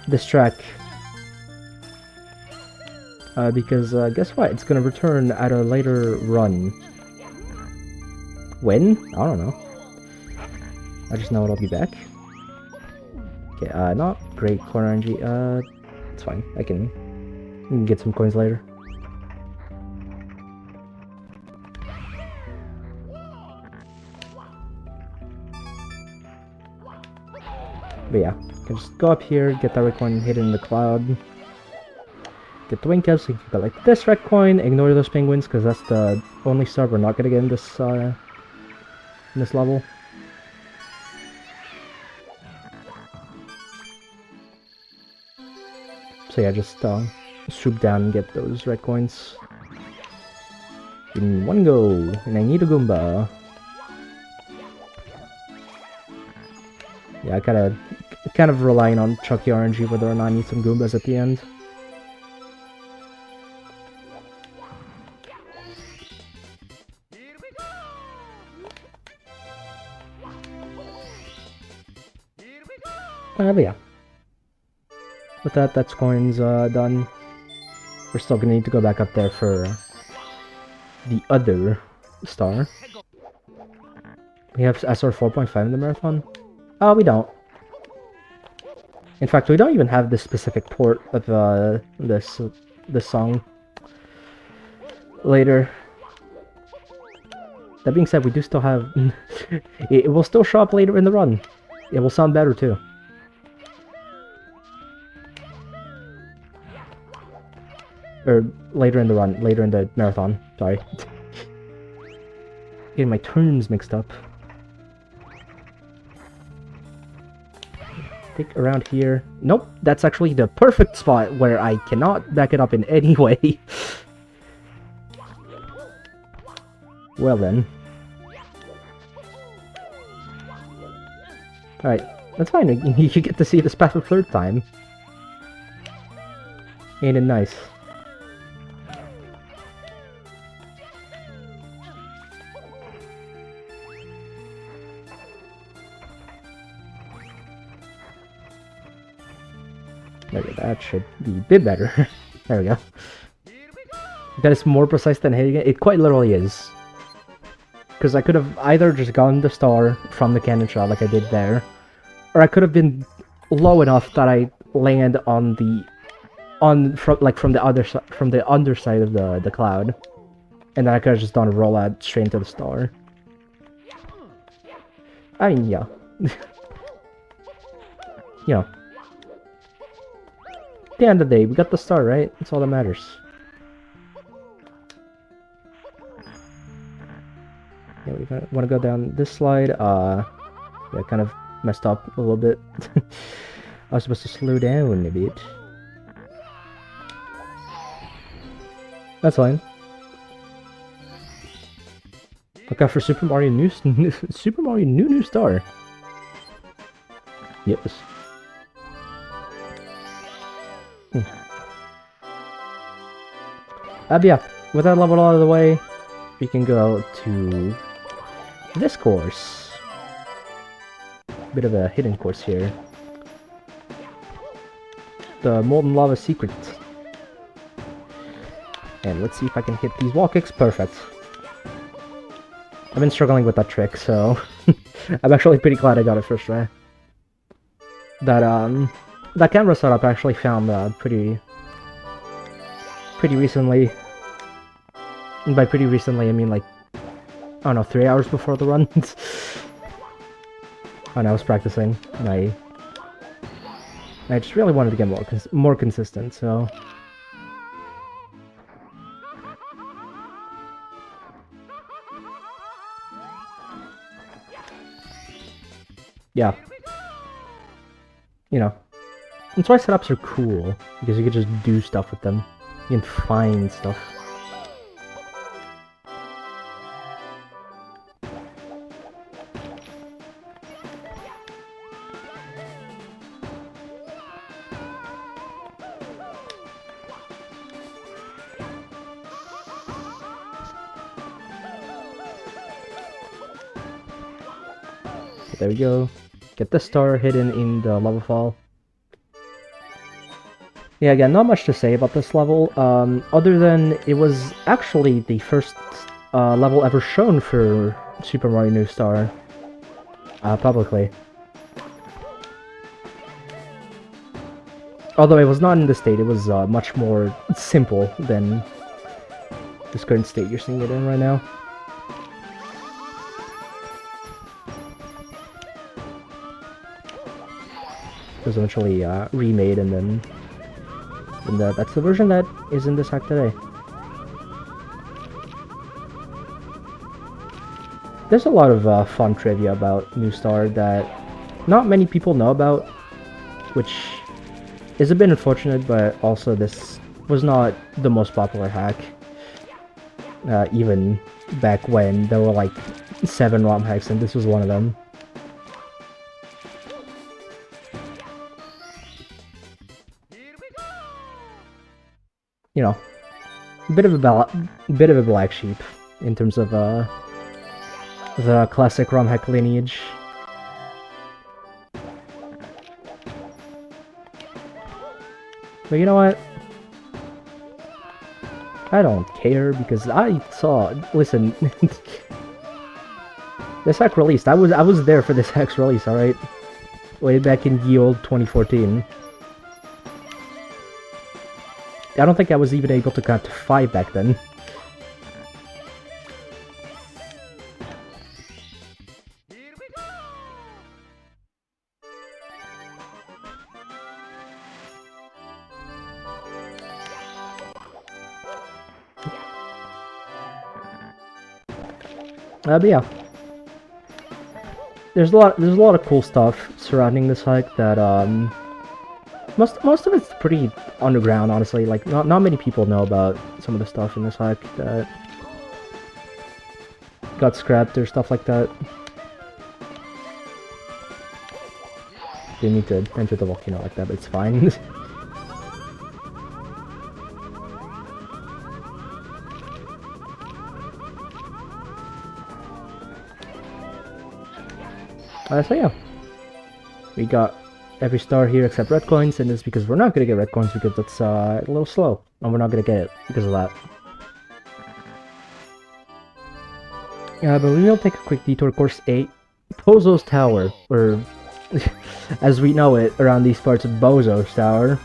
this track. Because, guess what? It's gonna return at a later run. When? I don't know. I just know it'll be back. Okay, not great corner RNG. It's fine. I can get some coins later. But yeah, you can just go up here, get that red coin hidden in the cloud. Get the wing caps, so you can collect this red coin, ignore those penguins, because that's the only star we're not gonna get in this level. So yeah, just swoop down and get those red coins. In one go, and I need a Goomba. Yeah, kind of relying on Chucky RNG whether or not I need some Goombas at the end. But yeah. With that, that's coins done. We're still gonna need to go back up there for the other star. We have SR 4.5 in the marathon? Oh, we don't. In fact, we don't even have this specific port of this song later. That being said, we do still have... it will still show up later in the run. It will sound better too. Or later in the run, later in the marathon, sorry. Getting my terms mixed up. Think around here. Nope, that's actually the perfect spot where I cannot back it up in any way. Well then. Alright, that's fine. You get to see this path a third time. Ain't it nice? Maybe that should be a bit better. There we go. That is more precise than hitting it. It quite literally is. Because I could have either just gotten the star from the cannon shot like I did there, or I could have been low enough that I land on the from the underside of the cloud, and then I could have just done a rollout straight into the star. I mean, yeah. You know. At the end of the day, we got the star, right? That's all that matters. Yeah, we want to go down this slide. Yeah, kind of messed up a little bit. I was supposed to slow down a bit. That's fine. Look out for Super Mario Super Mario New Star. Yes. But yeah, with that level out of the way, we can go to this course. Bit of a hidden course here. The Molten Lava Secret. And let's see if I can hit these wall kicks. Perfect. I've been struggling with that trick, so I'm actually pretty glad I got it first try. That camera setup I actually found pretty recently. And by pretty recently, I mean like, I don't know, 3 hours before the run. And I was practicing, and I just really wanted to get more consistent, so... yeah, you know, that's why setups are cool, because you can just do stuff with them. You can find stuff. There we go. Get the star hidden in the lava fall. Yeah, again, not much to say about this level, other than it was actually the first level ever shown for Super Mario New Star publicly. Although it was not in this state, it was much more simple than this current state you're seeing it in right now. It was eventually remade, and then that's the version that is in this hack today. There's a lot of fun trivia about New Star that not many people know about, which is a bit unfortunate, but also this was not the most popular hack. Even back when there were like 7 ROM hacks, and this was one of them. You know, a bit of a black sheep in terms of the classic ROM hack lineage. But you know what? I don't care, because I saw. Listen, this hack released. I was there for this hack's release. All right, way back in ye old 2014. I don't think I was even able to count to 5 back then. But yeah, there's a lot of cool stuff surrounding this hike that most of it's pretty underground, honestly. Like not many people know about some of the stuff in this hike that got scrapped or stuff like that. Didn't need to enter the volcano like that, but it's fine. So yeah, we got every star here except red coins, and it's because we're not gonna get red coins because it's a little slow, and we're not gonna get it because of that. But we will take a quick detour. Course 8, Bozo's Tower, or as we know it around these parts, Bozo's Tower.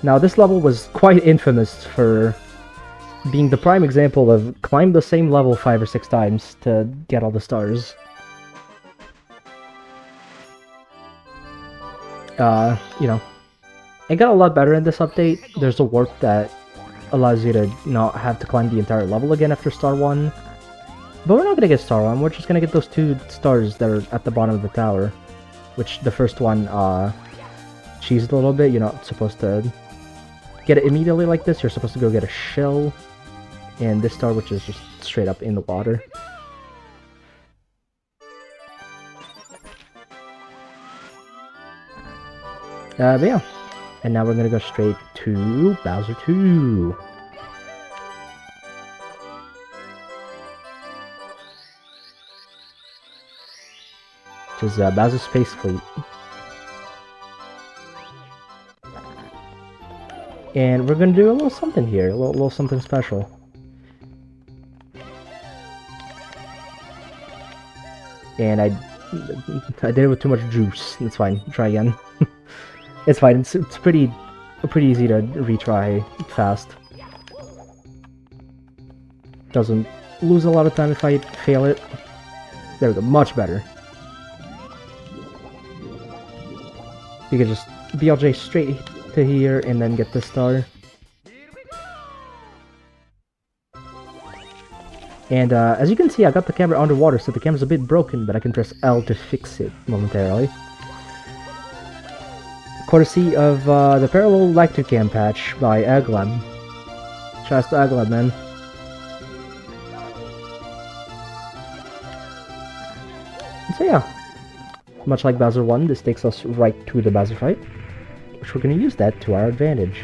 Now this level was quite infamous for being the prime example of climb the same level 5 or 6 times to get all the stars. You know, it got a lot better in this update. There's a warp that allows you to not have to climb the entire level again after Star 1. But we're not gonna get Star 1, we're just gonna get those 2 stars that are at the bottom of the tower. Which the first one, cheesed a little bit. You're not supposed to get it immediately like this, you're supposed to go get a shell. And this star, which is just straight up in the water. But yeah, and now we're gonna go straight to Bowser 2. Which is Bowser's Space Fleet. And we're gonna do a little something here, a little something special. And I did it with too much juice. It's fine. Try again. It's fine. It's pretty easy to retry fast. Doesn't lose a lot of time if I fail it. There we go. Much better. You can just BLJ straight to here and then get the star. And as you can see, I got the camera underwater, so the camera's a bit broken, but I can press L to fix it momentarily. Courtesy of the Parallel Lacticam patch by Aglab. Shouts to Aglab, man. So yeah, much like Bowser 1, this takes us right to the Bowser fight, which we're going to use that to our advantage.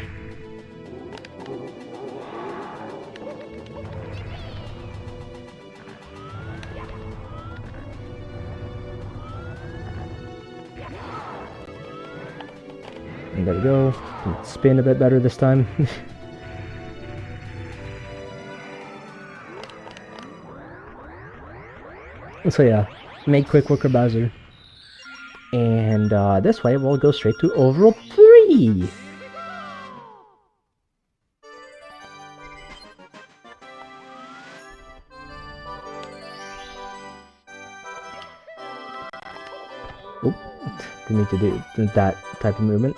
And there we go. Spin a bit better this time. So yeah, make quick work of Bowser. And this way we'll go straight to overall 3! Oop, didn't need to do that type of movement.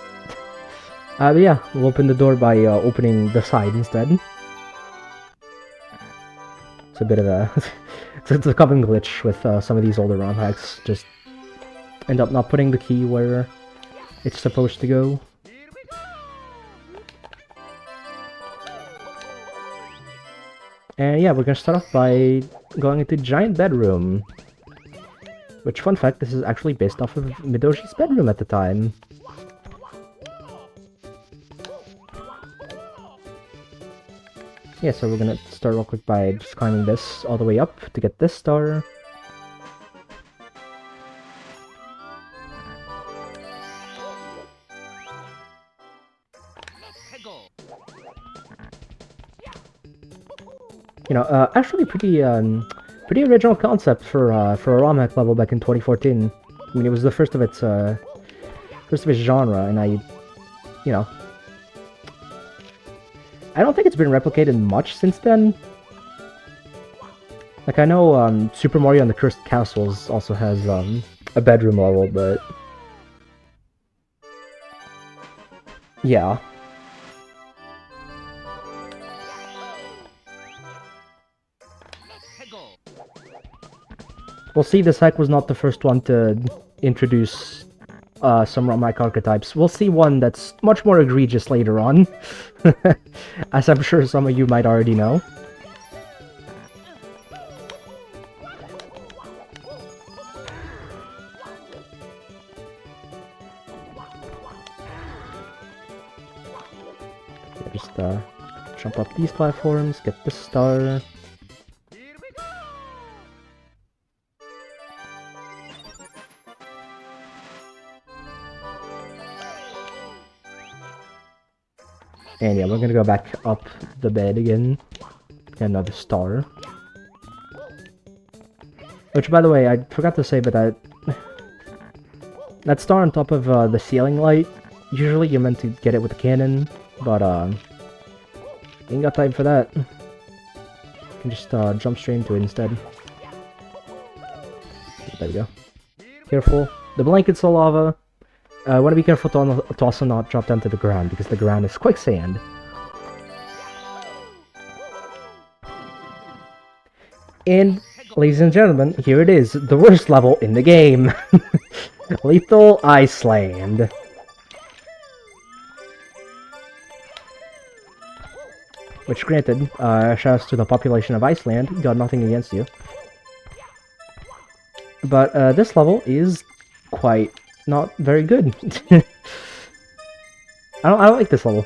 But yeah, we'll open the door by opening the side instead. It's a bit of a... it's a common glitch with some of these older ROM hacks. Just end up not putting the key where it's supposed to go. And yeah, we're gonna start off by going into Giant Bedroom. Which, fun fact, this is actually based off of Midoshi's bedroom at the time. Yeah, so we're gonna start real quick by just climbing this all the way up to get this star. You know, actually pretty original concept for a ROM hack level back in 2014. I mean, it was the first of its genre, and you know, I don't think it's been replicated much since then. Like, I know Super Mario and the Cursed Castles also has a bedroom level, but yeah. We'll see, this hack was not the first one to introduce some ROM hack archetypes. We'll see one that's much more egregious later on, as I'm sure some of you might already know. Just jump up these platforms, get this star. And yeah, we're gonna go back up the bed again. Get another star. Which, by the way, I forgot to say, but that star on top of the ceiling light, usually you're meant to get it with a cannon, but ain't got time for that. You can just jump straight into it instead. There we go. Careful. The blankets are lava. I want to be careful to also not drop down to the ground, because the ground is quicksand. And, ladies and gentlemen, here it is, the worst level in the game. Lethal Iceland. Which, granted, shouts to the population of Iceland, got nothing against you. But this level is quite not very good. I don't like this level.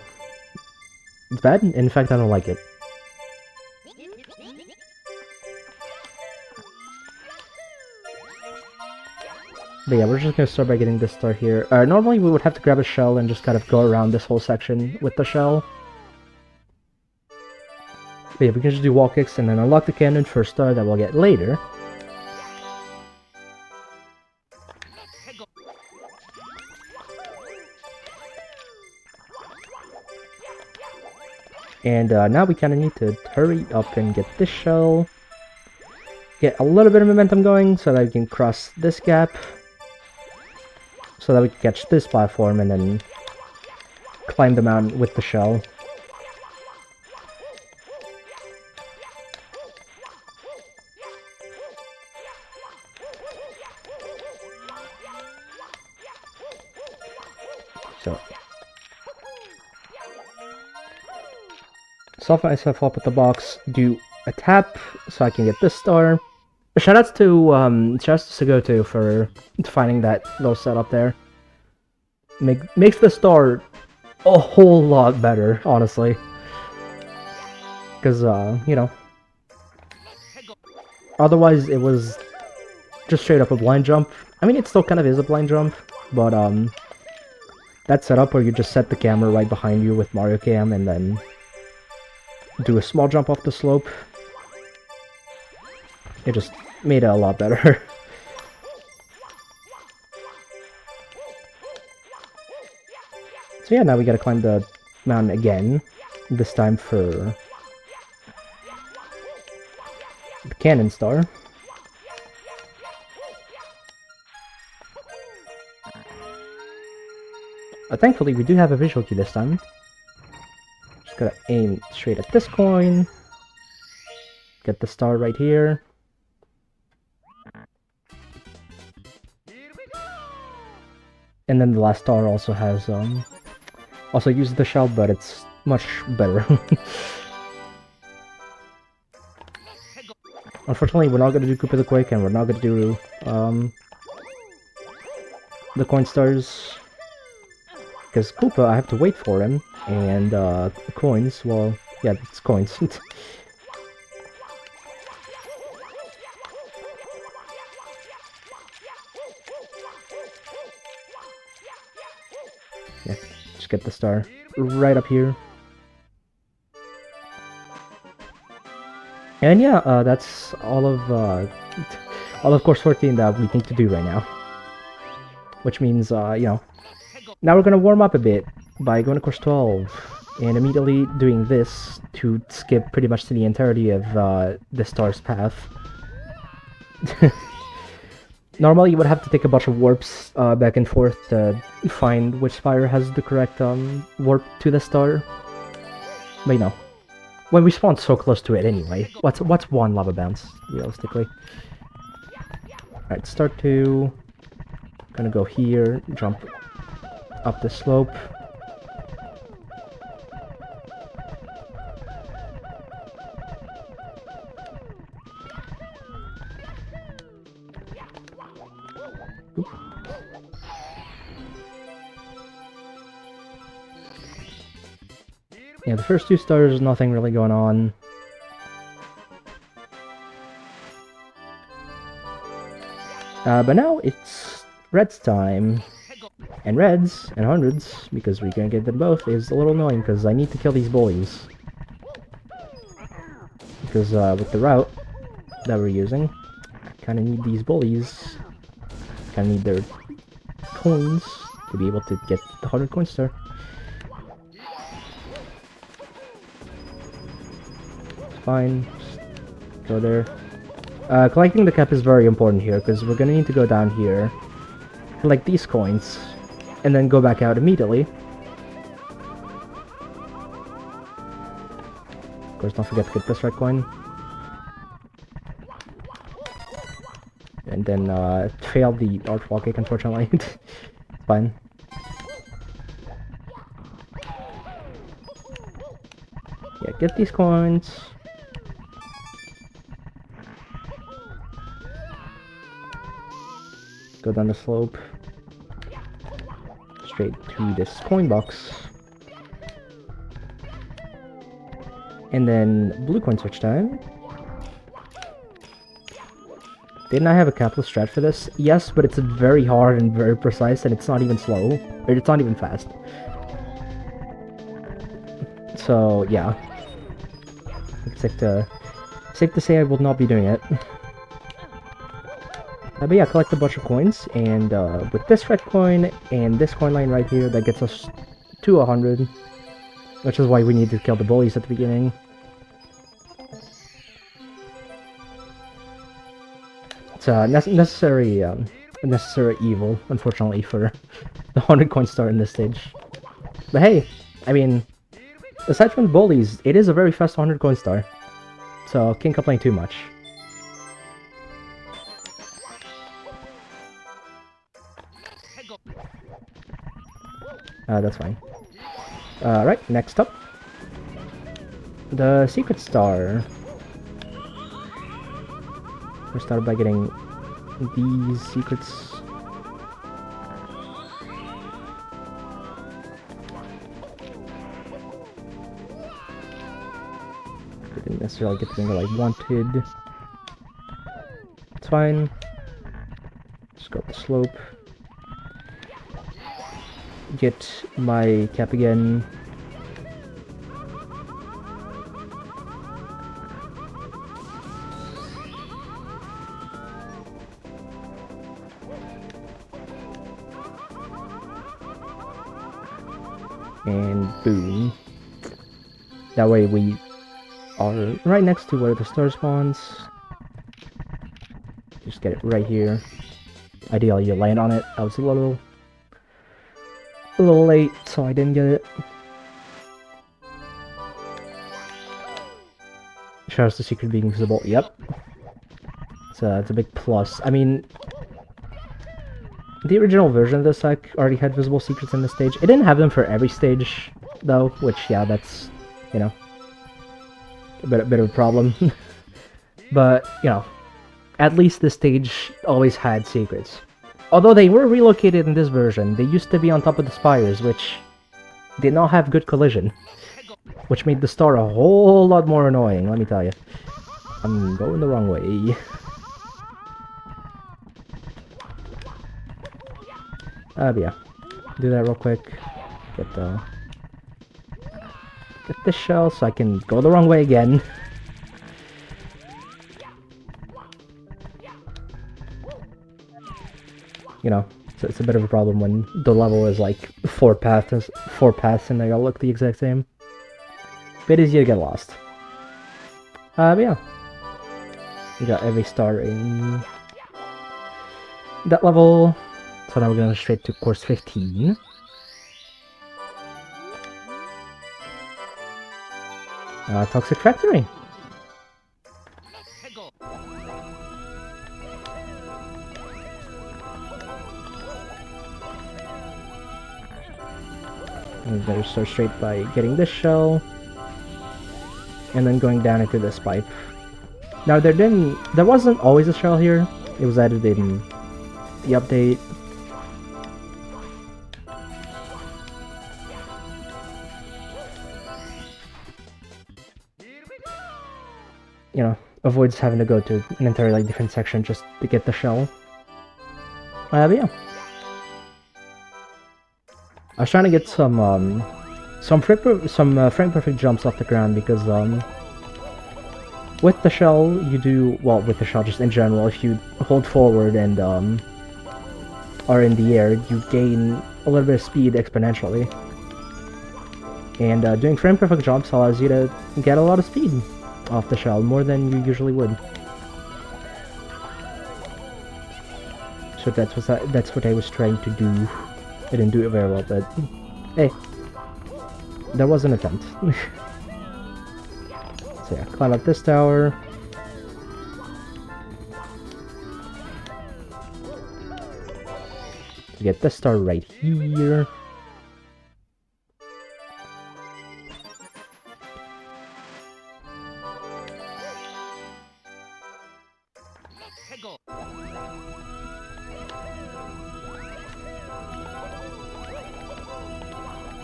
It's bad. In fact, I don't like it. But yeah, we're just gonna start by getting this star here. Normally we would have to grab a shell and just kind of go around this whole section with the shell. But yeah, we can just do wall kicks and then unlock the cannon for a star that we'll get later. And now we kind of need to hurry up and get this shell. Get a little bit of momentum going so that we can cross this gap. So that we can catch this platform and then climb the mountain with the shell. So soften myself up with the box, do a tap so I can get this star. Shoutouts to Go for finding that little setup there. Makes the star a whole lot better, honestly. Because, you know, otherwise it was just straight up a blind jump. I mean, it still kind of is a blind jump, but, that setup where you just set the camera right behind you with Mario Cam and then do a small jump off the slope, it just made it a lot better. So yeah, now we gotta climb the mountain again, this time for the cannon star. Thankfully, we do have a visual key this time. Just gotta aim straight at this coin. Get the star right here. And then the last star also has, also uses the shell, but it's much better. Unfortunately, we're not gonna do Koopa the Quake, and we're not gonna do, the coin stars. Because Koopa, I have to wait for him, and, coins, well, yeah, it's coins. Yeah, just get the star right up here. And yeah, that's all of course 14 that we need to do right now. Which means, you know, now we're gonna warm up a bit by going to course 12 and immediately doing this to skip pretty much to the entirety of the star's path. Normally you would have to take a bunch of warps back and forth to find which spire has the correct warp to the star. But you know, when we spawn so close to it anyway, what's one lava bounce, realistically? Alright, start 2. Gonna go here, jump up the slope. Oop. Yeah, the first 2 stars, nothing really going on. But now it's Red's time. And Reds and hundreds, because we're gonna get them both, is a little annoying because I need to kill these bullies. Because with the route that we're using, I kinda need these bullies. Kinda need their coins to be able to get the 100 coin star. It's fine, just go there. Collecting the cap is very important here because we're gonna need to go down here, collect these coins, and then go back out immediately. Of course, don't forget to get this red coin. And then, fail the arch wall kick, unfortunately. It's fine. Yeah, get these coins. Go down the slope. Straight to this coin box. And then blue coin switch time. Didn't I have a capital strat for this? Yes, but it's very hard and very precise, and it's not even slow. Or it's not even fast. So, yeah. It's safe to say I will not be doing it. But yeah, collect a bunch of coins, and with this red coin and this coin line right here, that gets us to 100. Which is why we need to kill the bullies at the beginning. It's a necessary evil, unfortunately, for the 100 coin star in this stage. But hey, I mean, aside from the bullies, it is a very fast 100 coin star. So, can't complain too much. That's fine. Right, next up. The Secret Star. We started by getting these secrets. Didn't necessarily get the thing that I wanted. It's fine. Just go up the slope. Get my cap again. And boom. That way we are right next to where the star spawns. Just get it right here. Ideally you land on it. I was a little late, so I didn't get it. Shows the secret being visible. Yep. So it's a big plus. I mean, the original version of this already had visible secrets in the stage. It didn't have them for every stage, though, which, yeah, that's, you know, a bit of a problem. But, you know, at least this stage always had secrets. Although they were relocated in this version, they used to be on top of the spires, which did not have good collision. Which made the star a whole lot more annoying, let me tell you. I'm going the wrong way. But yeah, do that real quick. Get this shell so I can go the wrong way again. You know, so it's a bit of a problem when the level is like four paths and they all look the exact same. Bit easy to get lost. But yeah, we got every star in that level. So now we're going straight to course 15. Toxic Factory. I'm going to start straight by getting this shell. And then going down into this pipe. Now there wasn't always a shell here. It was added in the update. You know, avoids having to go to an entirely different section just to get the shell. But yeah. I was trying to get some frame perfect jumps off the ground because with the shell you do, well, with the shell just in general, if you hold forward and are in the air, you gain a little bit of speed exponentially. And doing frame perfect jumps allows you to get a lot of speed off the shell, more than you usually would. So that's what I was trying to do. I didn't do it very well, but hey, there was an attempt. So yeah, climb up this tower. Get this star right here.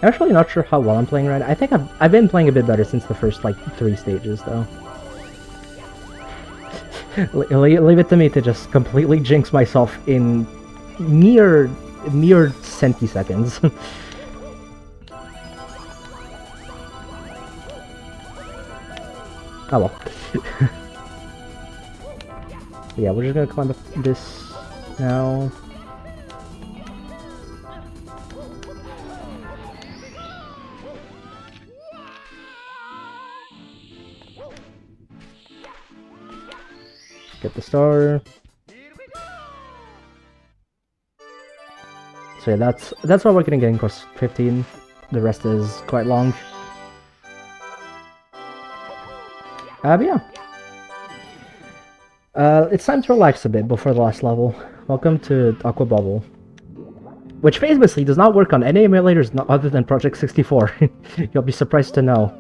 I'm actually not sure how well I'm playing right now. I think I've been playing a bit better since the first, like, 3 stages, though. Leave it to me to just completely jinx myself in mere centiseconds. Oh well. Yeah, we're just gonna climb up this now. Get the star. So yeah, that's what we're gonna get in course 15. The rest is quite long. But yeah. It's time to relax a bit before the last level. Welcome to Aqua Bubble. which famously does not work on any emulators other than Project 64. You'll be surprised to know.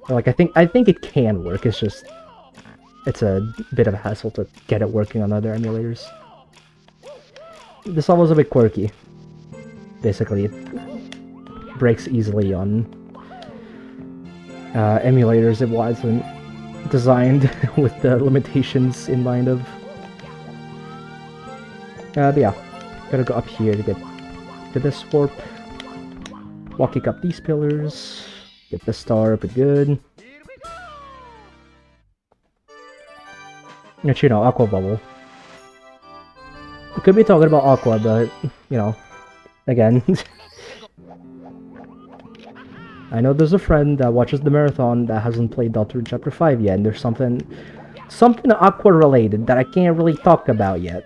Like, I think it can work, it's just... It's a bit of a hassle to get it working on other emulators. This level is a bit quirky. Basically, it breaks easily on emulators. It wasn't designed with the limitations in mind of. But yeah, gotta go up here to get to this warp. Walking up these pillars, get the star up good. But you know, Aqua Bubble. We could be talking about Aqua, but you know, again. I know there's a friend that watches the marathon that hasn't played Deltarune Chapter 5 yet, and there's something Aqua related that I can't really talk about yet.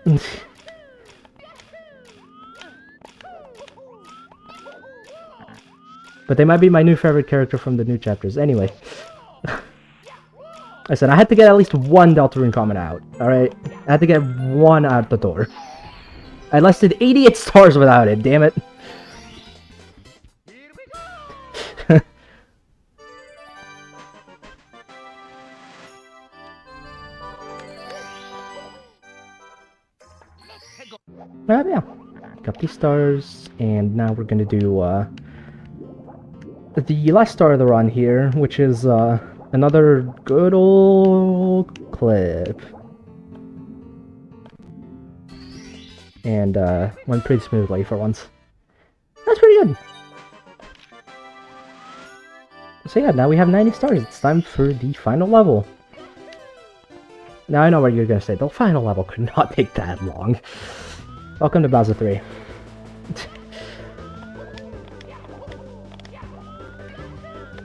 But they might be my new favorite character from the new chapters. Anyway. I said I had to get at least one Deltarune comment out, alright? I had to get one out the door. I lasted 88 stars without it, damn it. Yeah, got these stars, and now we're gonna do the last star of the run here, which is another good old clip. And went pretty smoothly for once. That's pretty good. So yeah, now we have 90 stars. It's time for the final level. Now I know what you're gonna say. The final level could not take that long. Welcome to Bowser 3.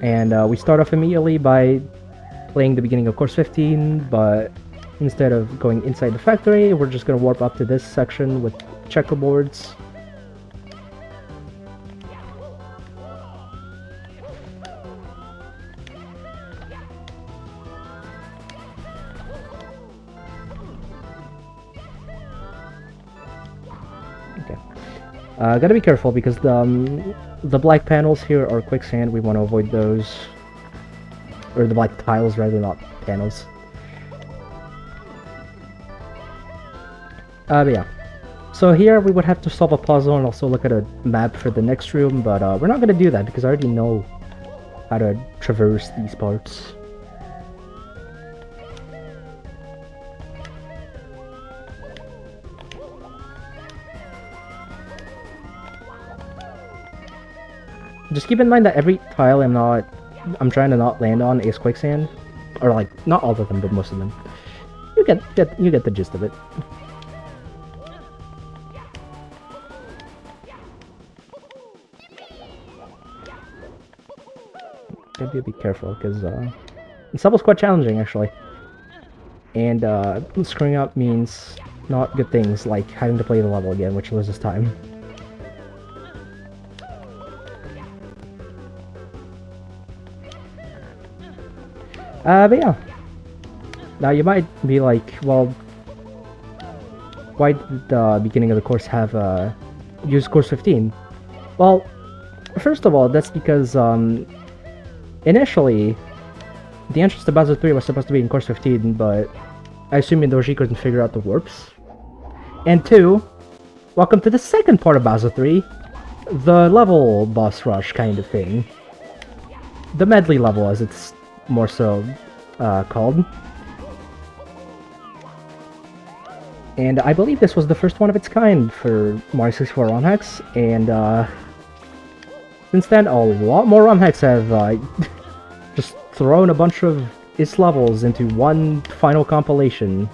And we start off immediately by playing the beginning of course 15, but instead of going inside the factory, we're just gonna warp up to this section with checkerboards. Gotta be careful because the black panels here are quicksand. We want to avoid those, or the black tiles rather, not panels. But yeah, so here we would have to solve a puzzle and also look at a map for the next room, but we're not gonna do that because I already know how to traverse these parts. Just keep in mind that every tile I'm trying to not land on is quicksand, or like not all of them, but most of them. You get the gist of it. Gotta be careful because this level's quite challenging actually, and screwing up means not good things like having to play the level again, which loses time. But yeah. Now you might be like, well, why did the beginning of the course have use course 15? Well, first of all, that's because initially the entrance to Bowser 3 was supposed to be in course 15, but I assume Indoshi couldn't figure out the warps. And two, welcome to the second part of Bowser 3, the level boss rush kind of thing. The medley level, as it's more so called. And I believe this was the first one of its kind for Mario 64 ROM hacks, and since then a lot more ROM hacks have just thrown a bunch of its levels into one final compilation.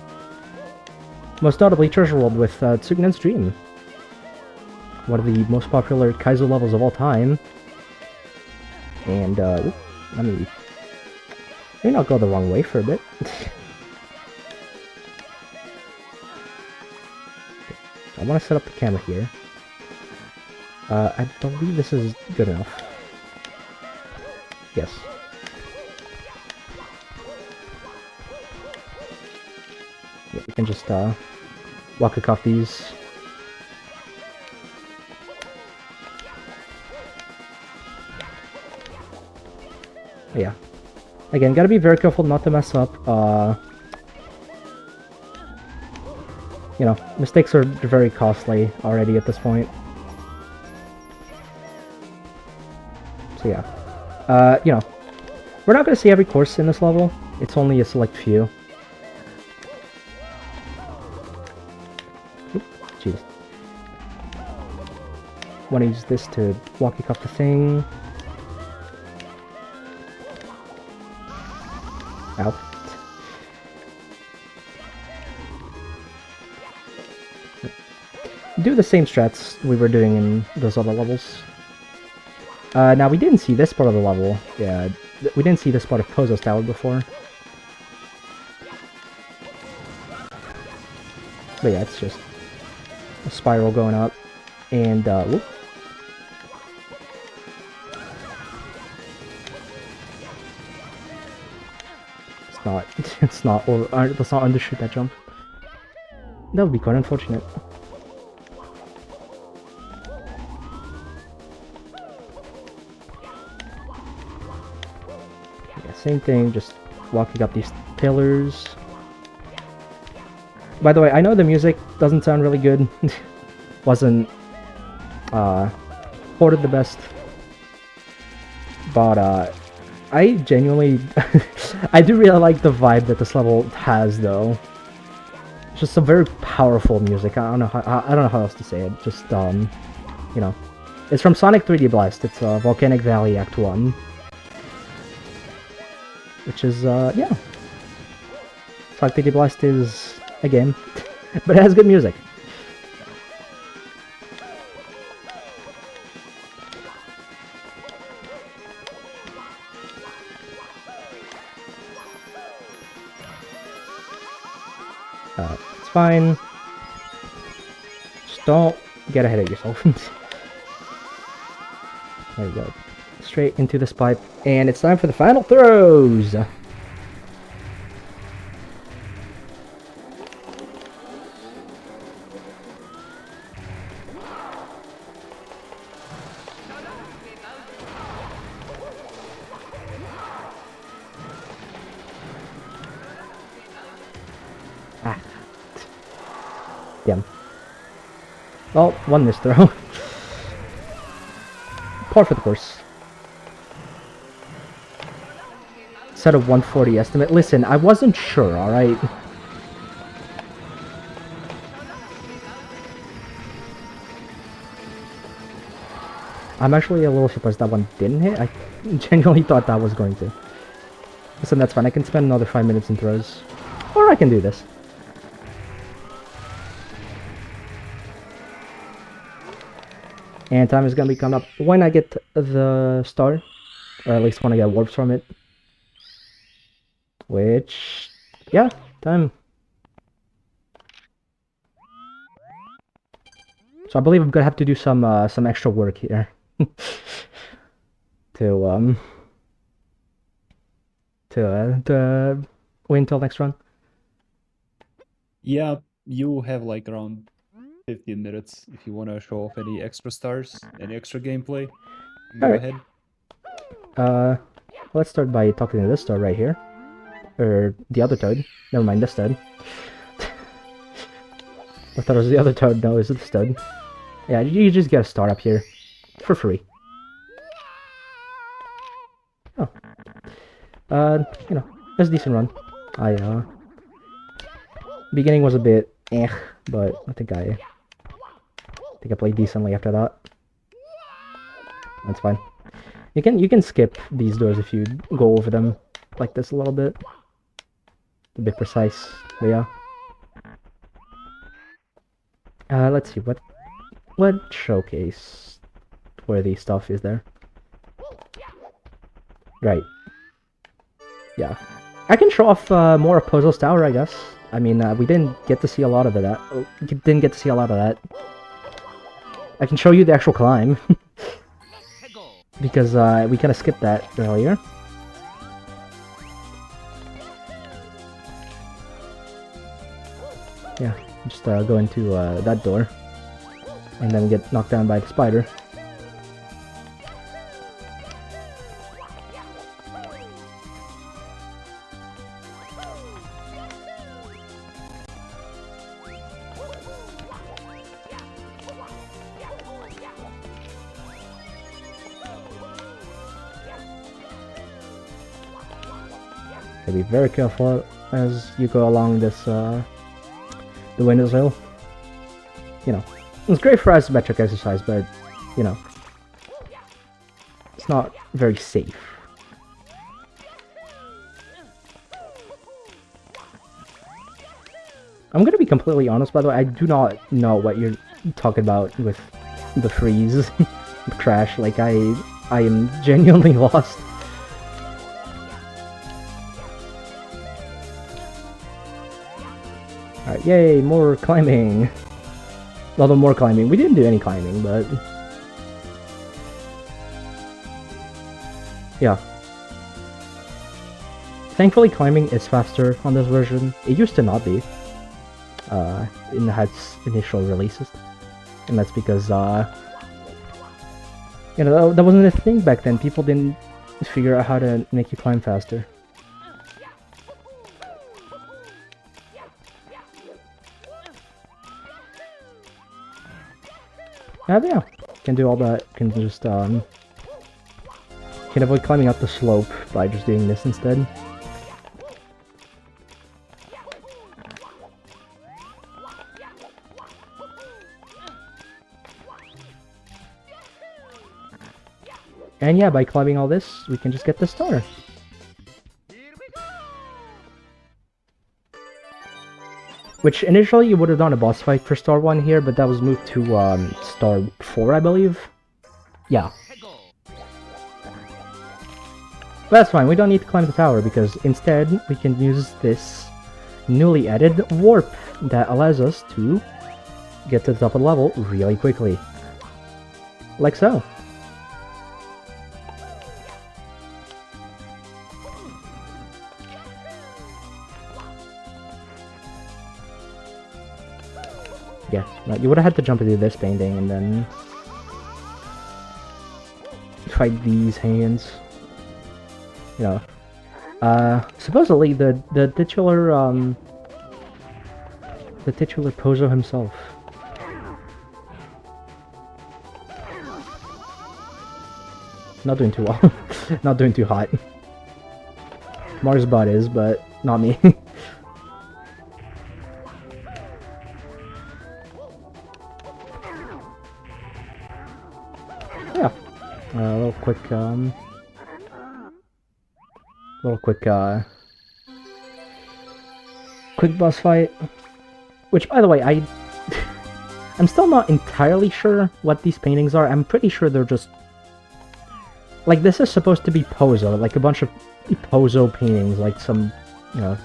Most notably Treasure World with Tsukunen's Dream, one of the most popular Kaizo levels of all time. And let me not go the wrong way for a bit. I want to set up the camera here. I believe this is good enough. Yes. Yeah, can just walk off these. Yeah. Again, gotta be very careful not to mess up. You know, mistakes are very costly already at this point. So yeah. You know, we're not gonna see every course in this level. It's only a select few. Oop, jeez. Wanna use this to walk off the thing. Ow. Do the same strats we were doing in those other levels. Now we didn't see this part of the level. Yeah, we didn't see this part of Pozo's Tower before. But yeah, it's just a spiral going up. And, whoop. Let's not undershoot that jump. That would be quite unfortunate. Yeah, same thing, just walking up these pillars. By the way, I know the music doesn't sound really good. Wasn't ported the best. But I genuinely I do really like the vibe that this level has, though. It's just some very powerful music. I don't know how else to say it. Just you know, it's from Sonic 3D Blast. It's Volcanic Valley Act 1, which is yeah. Sonic 3D Blast is a game, but it has good music. It's fine. Just don't get ahead of yourself. There you go. Straight into this pipe. And it's time for the final throws! Ah. Damn. Well, one missed throw. Par for the course. Set of 140 estimate. Listen, I wasn't sure, alright? I'm actually a little surprised that one didn't hit. I genuinely thought that was going to. Listen, that's fine. I can spend another 5 minutes in throws. Or I can do this. And time is gonna be coming up when I get the star. Or at least when I get warps from it. Which... yeah, time. So I believe I'm gonna have to do some extra work here. to wait until next run. Yeah, you have like around 15 minutes if you want to show off any extra stars, any extra gameplay. Go Alright. ahead. Let's start by talking to this star right here. Or the other toad. Never mind, this toad. I thought it was the other toad. No, it's this toad. Yeah, you just get a star up here. For free. Oh. You know, it was a decent run. Beginning was a bit but I think I played decently after that. That's fine. You can skip these doors if you go over them like this a little bit. A bit precise, but yeah. Let's see, what showcase worthy stuff is there? Right. Yeah. I can show off more of Pozo's Tower, I guess. I mean, we didn't get to see a lot of that. I can show you the actual climb. Because we kind of skipped that earlier. Yeah, just go into that door. And then get knocked down by the spider. So be very careful as you go along this, the windowsill. You know, it's great for isometric exercise, but, you know, it's not very safe. I'm gonna be completely honest, by the way, I do not know what you're talking about with the freeze, the crash, like, I am genuinely lost. Alright, yay, more climbing. Although more climbing. We didn't do any climbing, but... yeah. Thankfully, climbing is faster on this version. It used to not be. In its initial releases. And that's because, you know, that wasn't a thing back then. People didn't figure out how to make you climb faster. Yeah, can do all that. Can just can avoid climbing up the slope by just doing this instead. And yeah, by climbing all this, we can just get the star. Which initially you would have done a boss fight for Star 1 here, but that was moved to Star 4, I believe. Yeah. But that's fine, we don't need to climb the tower, because instead we can use this newly added warp that allows us to get to the top of the level really quickly. Like so. Yeah, no, you would have had to jump into this painting and then fight these hands. You know, supposedly the titular Pozo himself. Not doing too well. Not doing too hot. Mars Bot is, but not me. Yeah. A little quick, quick boss fight. Which, by the way, I'm still not entirely sure what these paintings are. I'm pretty sure they're just... like, this is supposed to be Pozo, like a bunch of Pozo paintings, like some, you know,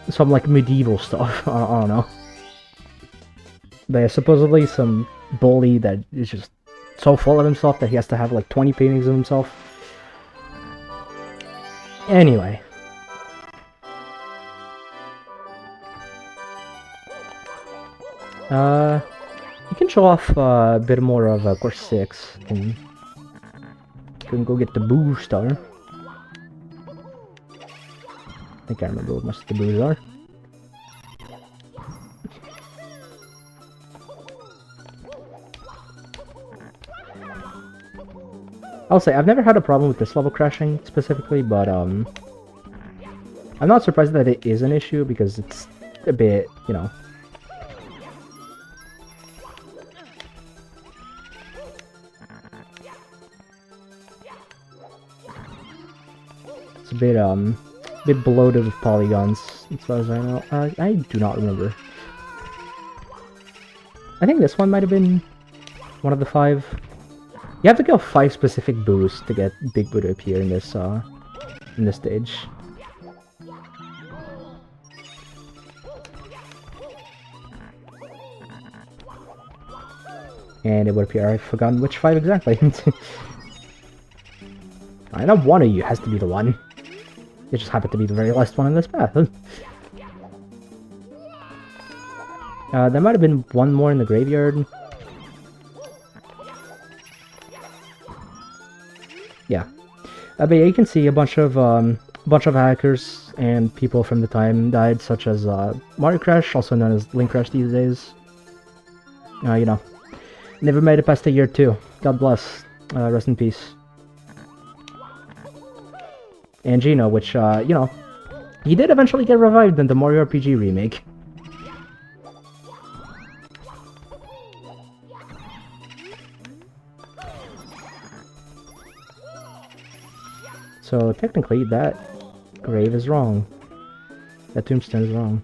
some, like, medieval stuff. I don't know. But yeah, supposedly some bully that is just so full of himself that he has to have, like, 20 paintings of himself. Anyway. You can show off a bit more of course 6. You can go get the Boo Star. I think I remember what most of the Boos are. I'll say, I've never had a problem with this level crashing specifically, but I'm not surprised that it is an issue because it's a bit, you know... it's a bit bloated with polygons, as far as I know. I do not remember. I think this one might have been one of the 5. You have to kill 5 specific Boos to get Big Boo to appear in this stage. And it would appear I've forgotten which 5 exactly. I know one of you has to be the one. It just happened to be the very last one in this path. There might have been one more in the graveyard. Yeah. But yeah, you can see a bunch of hackers and people from the time died, such as Mario Crash, also known as Link Crash these days. You know, never made it past a year 2. God bless. Rest in peace. And Gino, which, you know, he did eventually get revived in the Mario RPG remake. So technically, that grave is wrong. That tombstone is wrong.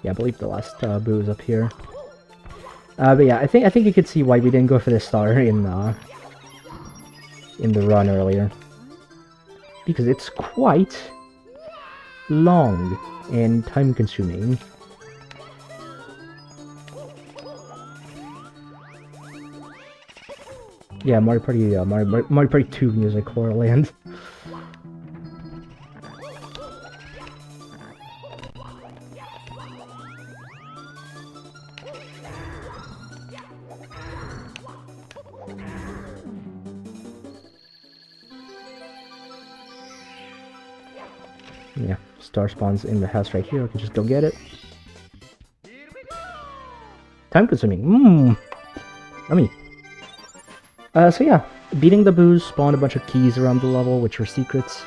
Yeah, I believe the last boo is up here. But yeah, I think you could see why we didn't go for this star in the run earlier, because it's quite long and time-consuming. Yeah, Mario Party 2 music, Horrorland. Yeah, star spawns in the house right here. I can just go get it. Time consuming. Yummy. So yeah, beating the boos spawned a bunch of keys around the level, which were secrets.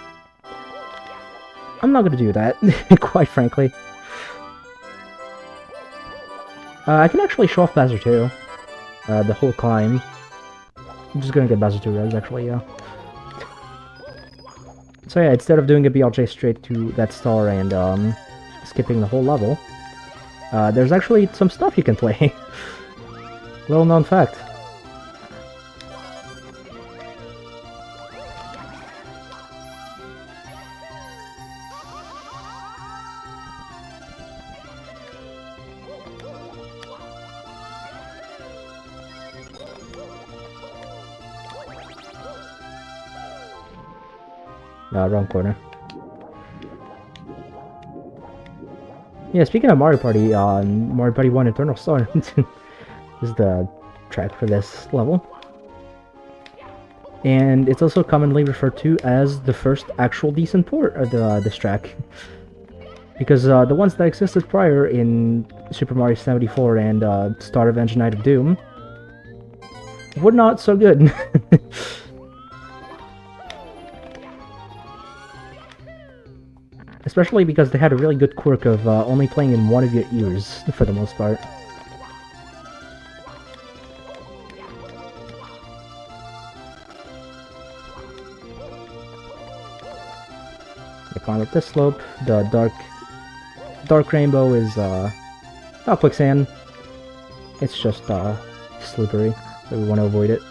I'm not gonna do that, quite frankly. I can actually show off Bowser 2. The whole climb. I'm just gonna get Bowser 2 res, actually, yeah. So yeah, instead of doing a BLJ straight to that star and skipping the whole level, there's actually some stuff you can play. Little known fact. Wrong corner. Yeah, speaking of Mario Party, Mario Party 1 Eternal Star is the track for this level. And it's also commonly referred to as the first actual decent port of this track. Because the ones that existed prior in Super Mario 74 and Star Revenge Night of Doom were not so good. Especially because they had a really good quirk of only playing in one of your ears, for the most part. I climb up this slope. The dark rainbow is not quicksand. It's just slippery, so we want to avoid it.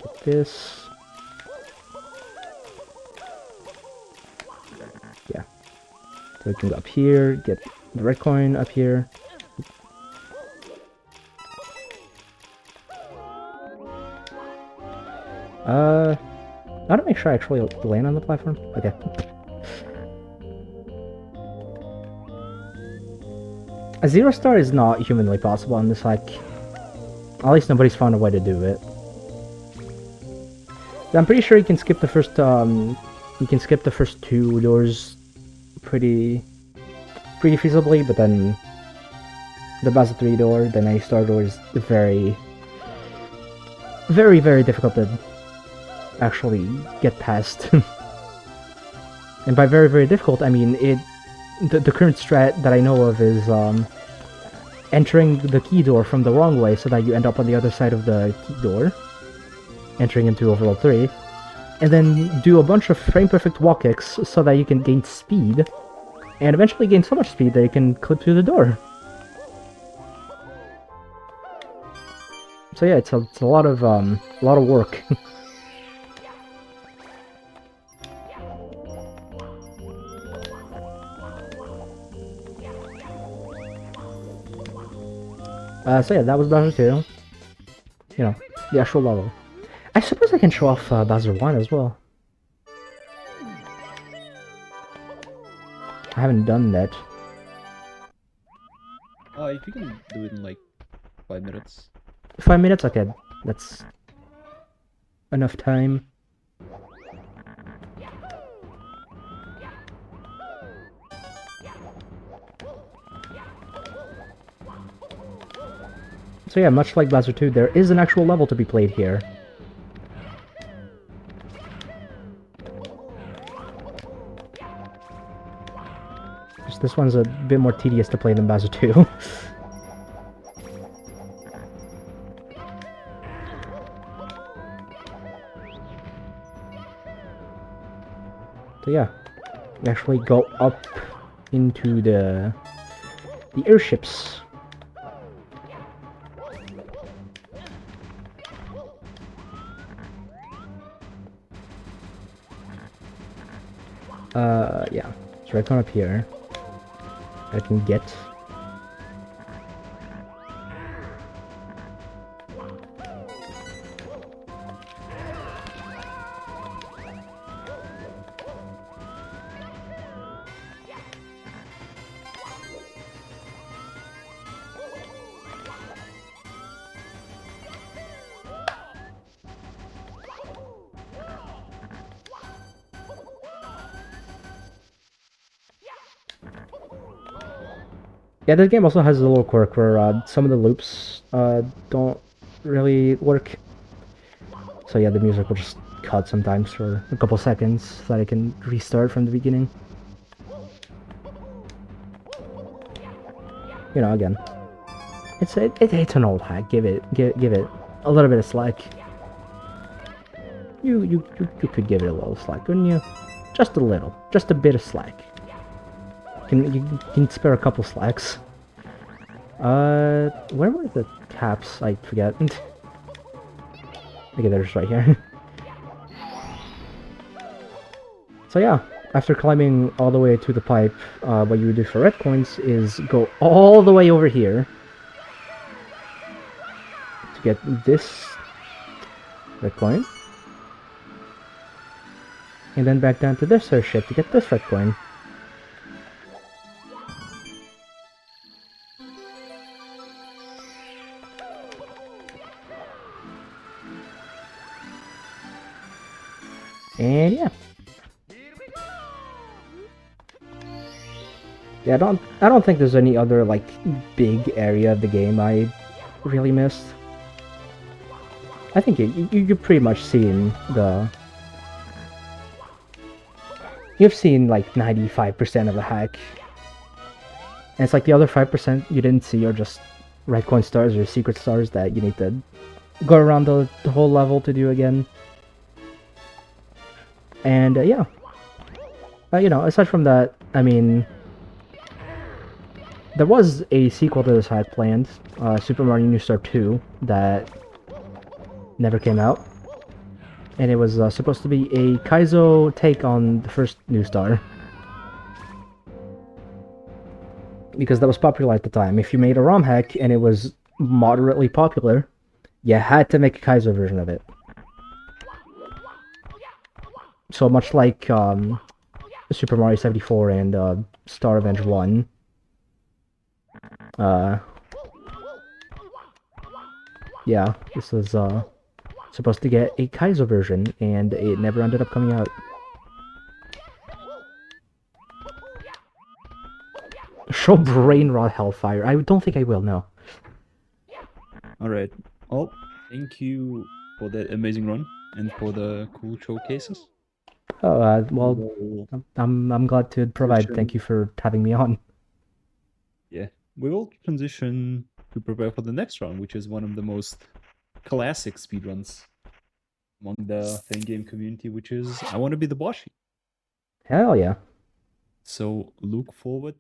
Get this. Yeah. So we can go up here, get the red coin up here. I want to make sure I actually land on the platform. Okay. A 0 star is not humanly possible on this hike. At least nobody's found a way to do it. I'm pretty sure you can skip the first two doors pretty feasibly, but then the Bowser 3 door, the A star door, is very, very, very difficult to actually get past. And by very, very difficult, I mean the current strat that I know of is entering the key door from the wrong way so that you end up on the other side of the key door, entering into Overworld 3, and then do a bunch of frame-perfect wall kicks so that you can gain speed, and eventually gain so much speed that you can clip through the door. So yeah, it's a lot of work. So yeah, that was Bowser 2. You know, the actual level. I suppose I can show off Bowser 1 as well. I haven't done that. If you can do it in like 5 minutes. 5 minutes? Okay, that's enough time. So yeah, much like Bowser 2, there is an actual level to be played here. Just this one's a bit more tedious to play than Bowser 2. So yeah, we actually go up into the airships. Yeah, so right on up here. I can get. Yeah, this game also has a little quirk where some of the loops don't really work. So yeah, the music will just cut sometimes for a couple seconds so that I can restart from the beginning. You know, again, it's an old hack. Give it a little bit of slack. You could give it a little slack, couldn't you? Just a little, just a bit of slack. You can spare a couple slacks. Where were the caps? I forget. Okay, they're just right here. So yeah, after climbing all the way to the pipe, what you would do for red coins is go all the way over here to get this red coin, and then back down to this airship to get this red coin. And yeah. Yeah, I don't think there's any other like big area of the game I really missed. I think you've pretty much seen you've seen like 95% of the hack. And it's like the other 5% you didn't see are just red coin stars or secret stars that you need to go around the whole level to do again. And yeah. You know, aside from that, I mean, there was a sequel to this hack planned, Super Mario New Star 2, that never came out. And it was supposed to be a Kaizo take on the first New Star. Because that was popular at the time. If you made a ROM hack and it was moderately popular, you had to make a Kaizo version of it. So much like Super Mario 74 and Star Revenge 1. Yeah, this was supposed to get a Kaizo version, and it never ended up coming out. Show Brain Rot Hellfire. I don't think I will, no. Alright. Well, thank you for that amazing run and for the cool showcases. Oh, well, We'll I'm glad to provide. Thank you for having me on. Yeah, we will transition to prepare for the next round, which is one of the most classic speedruns among the Fangame community, which is I Want to Be the Boshi. Hell yeah. So look forward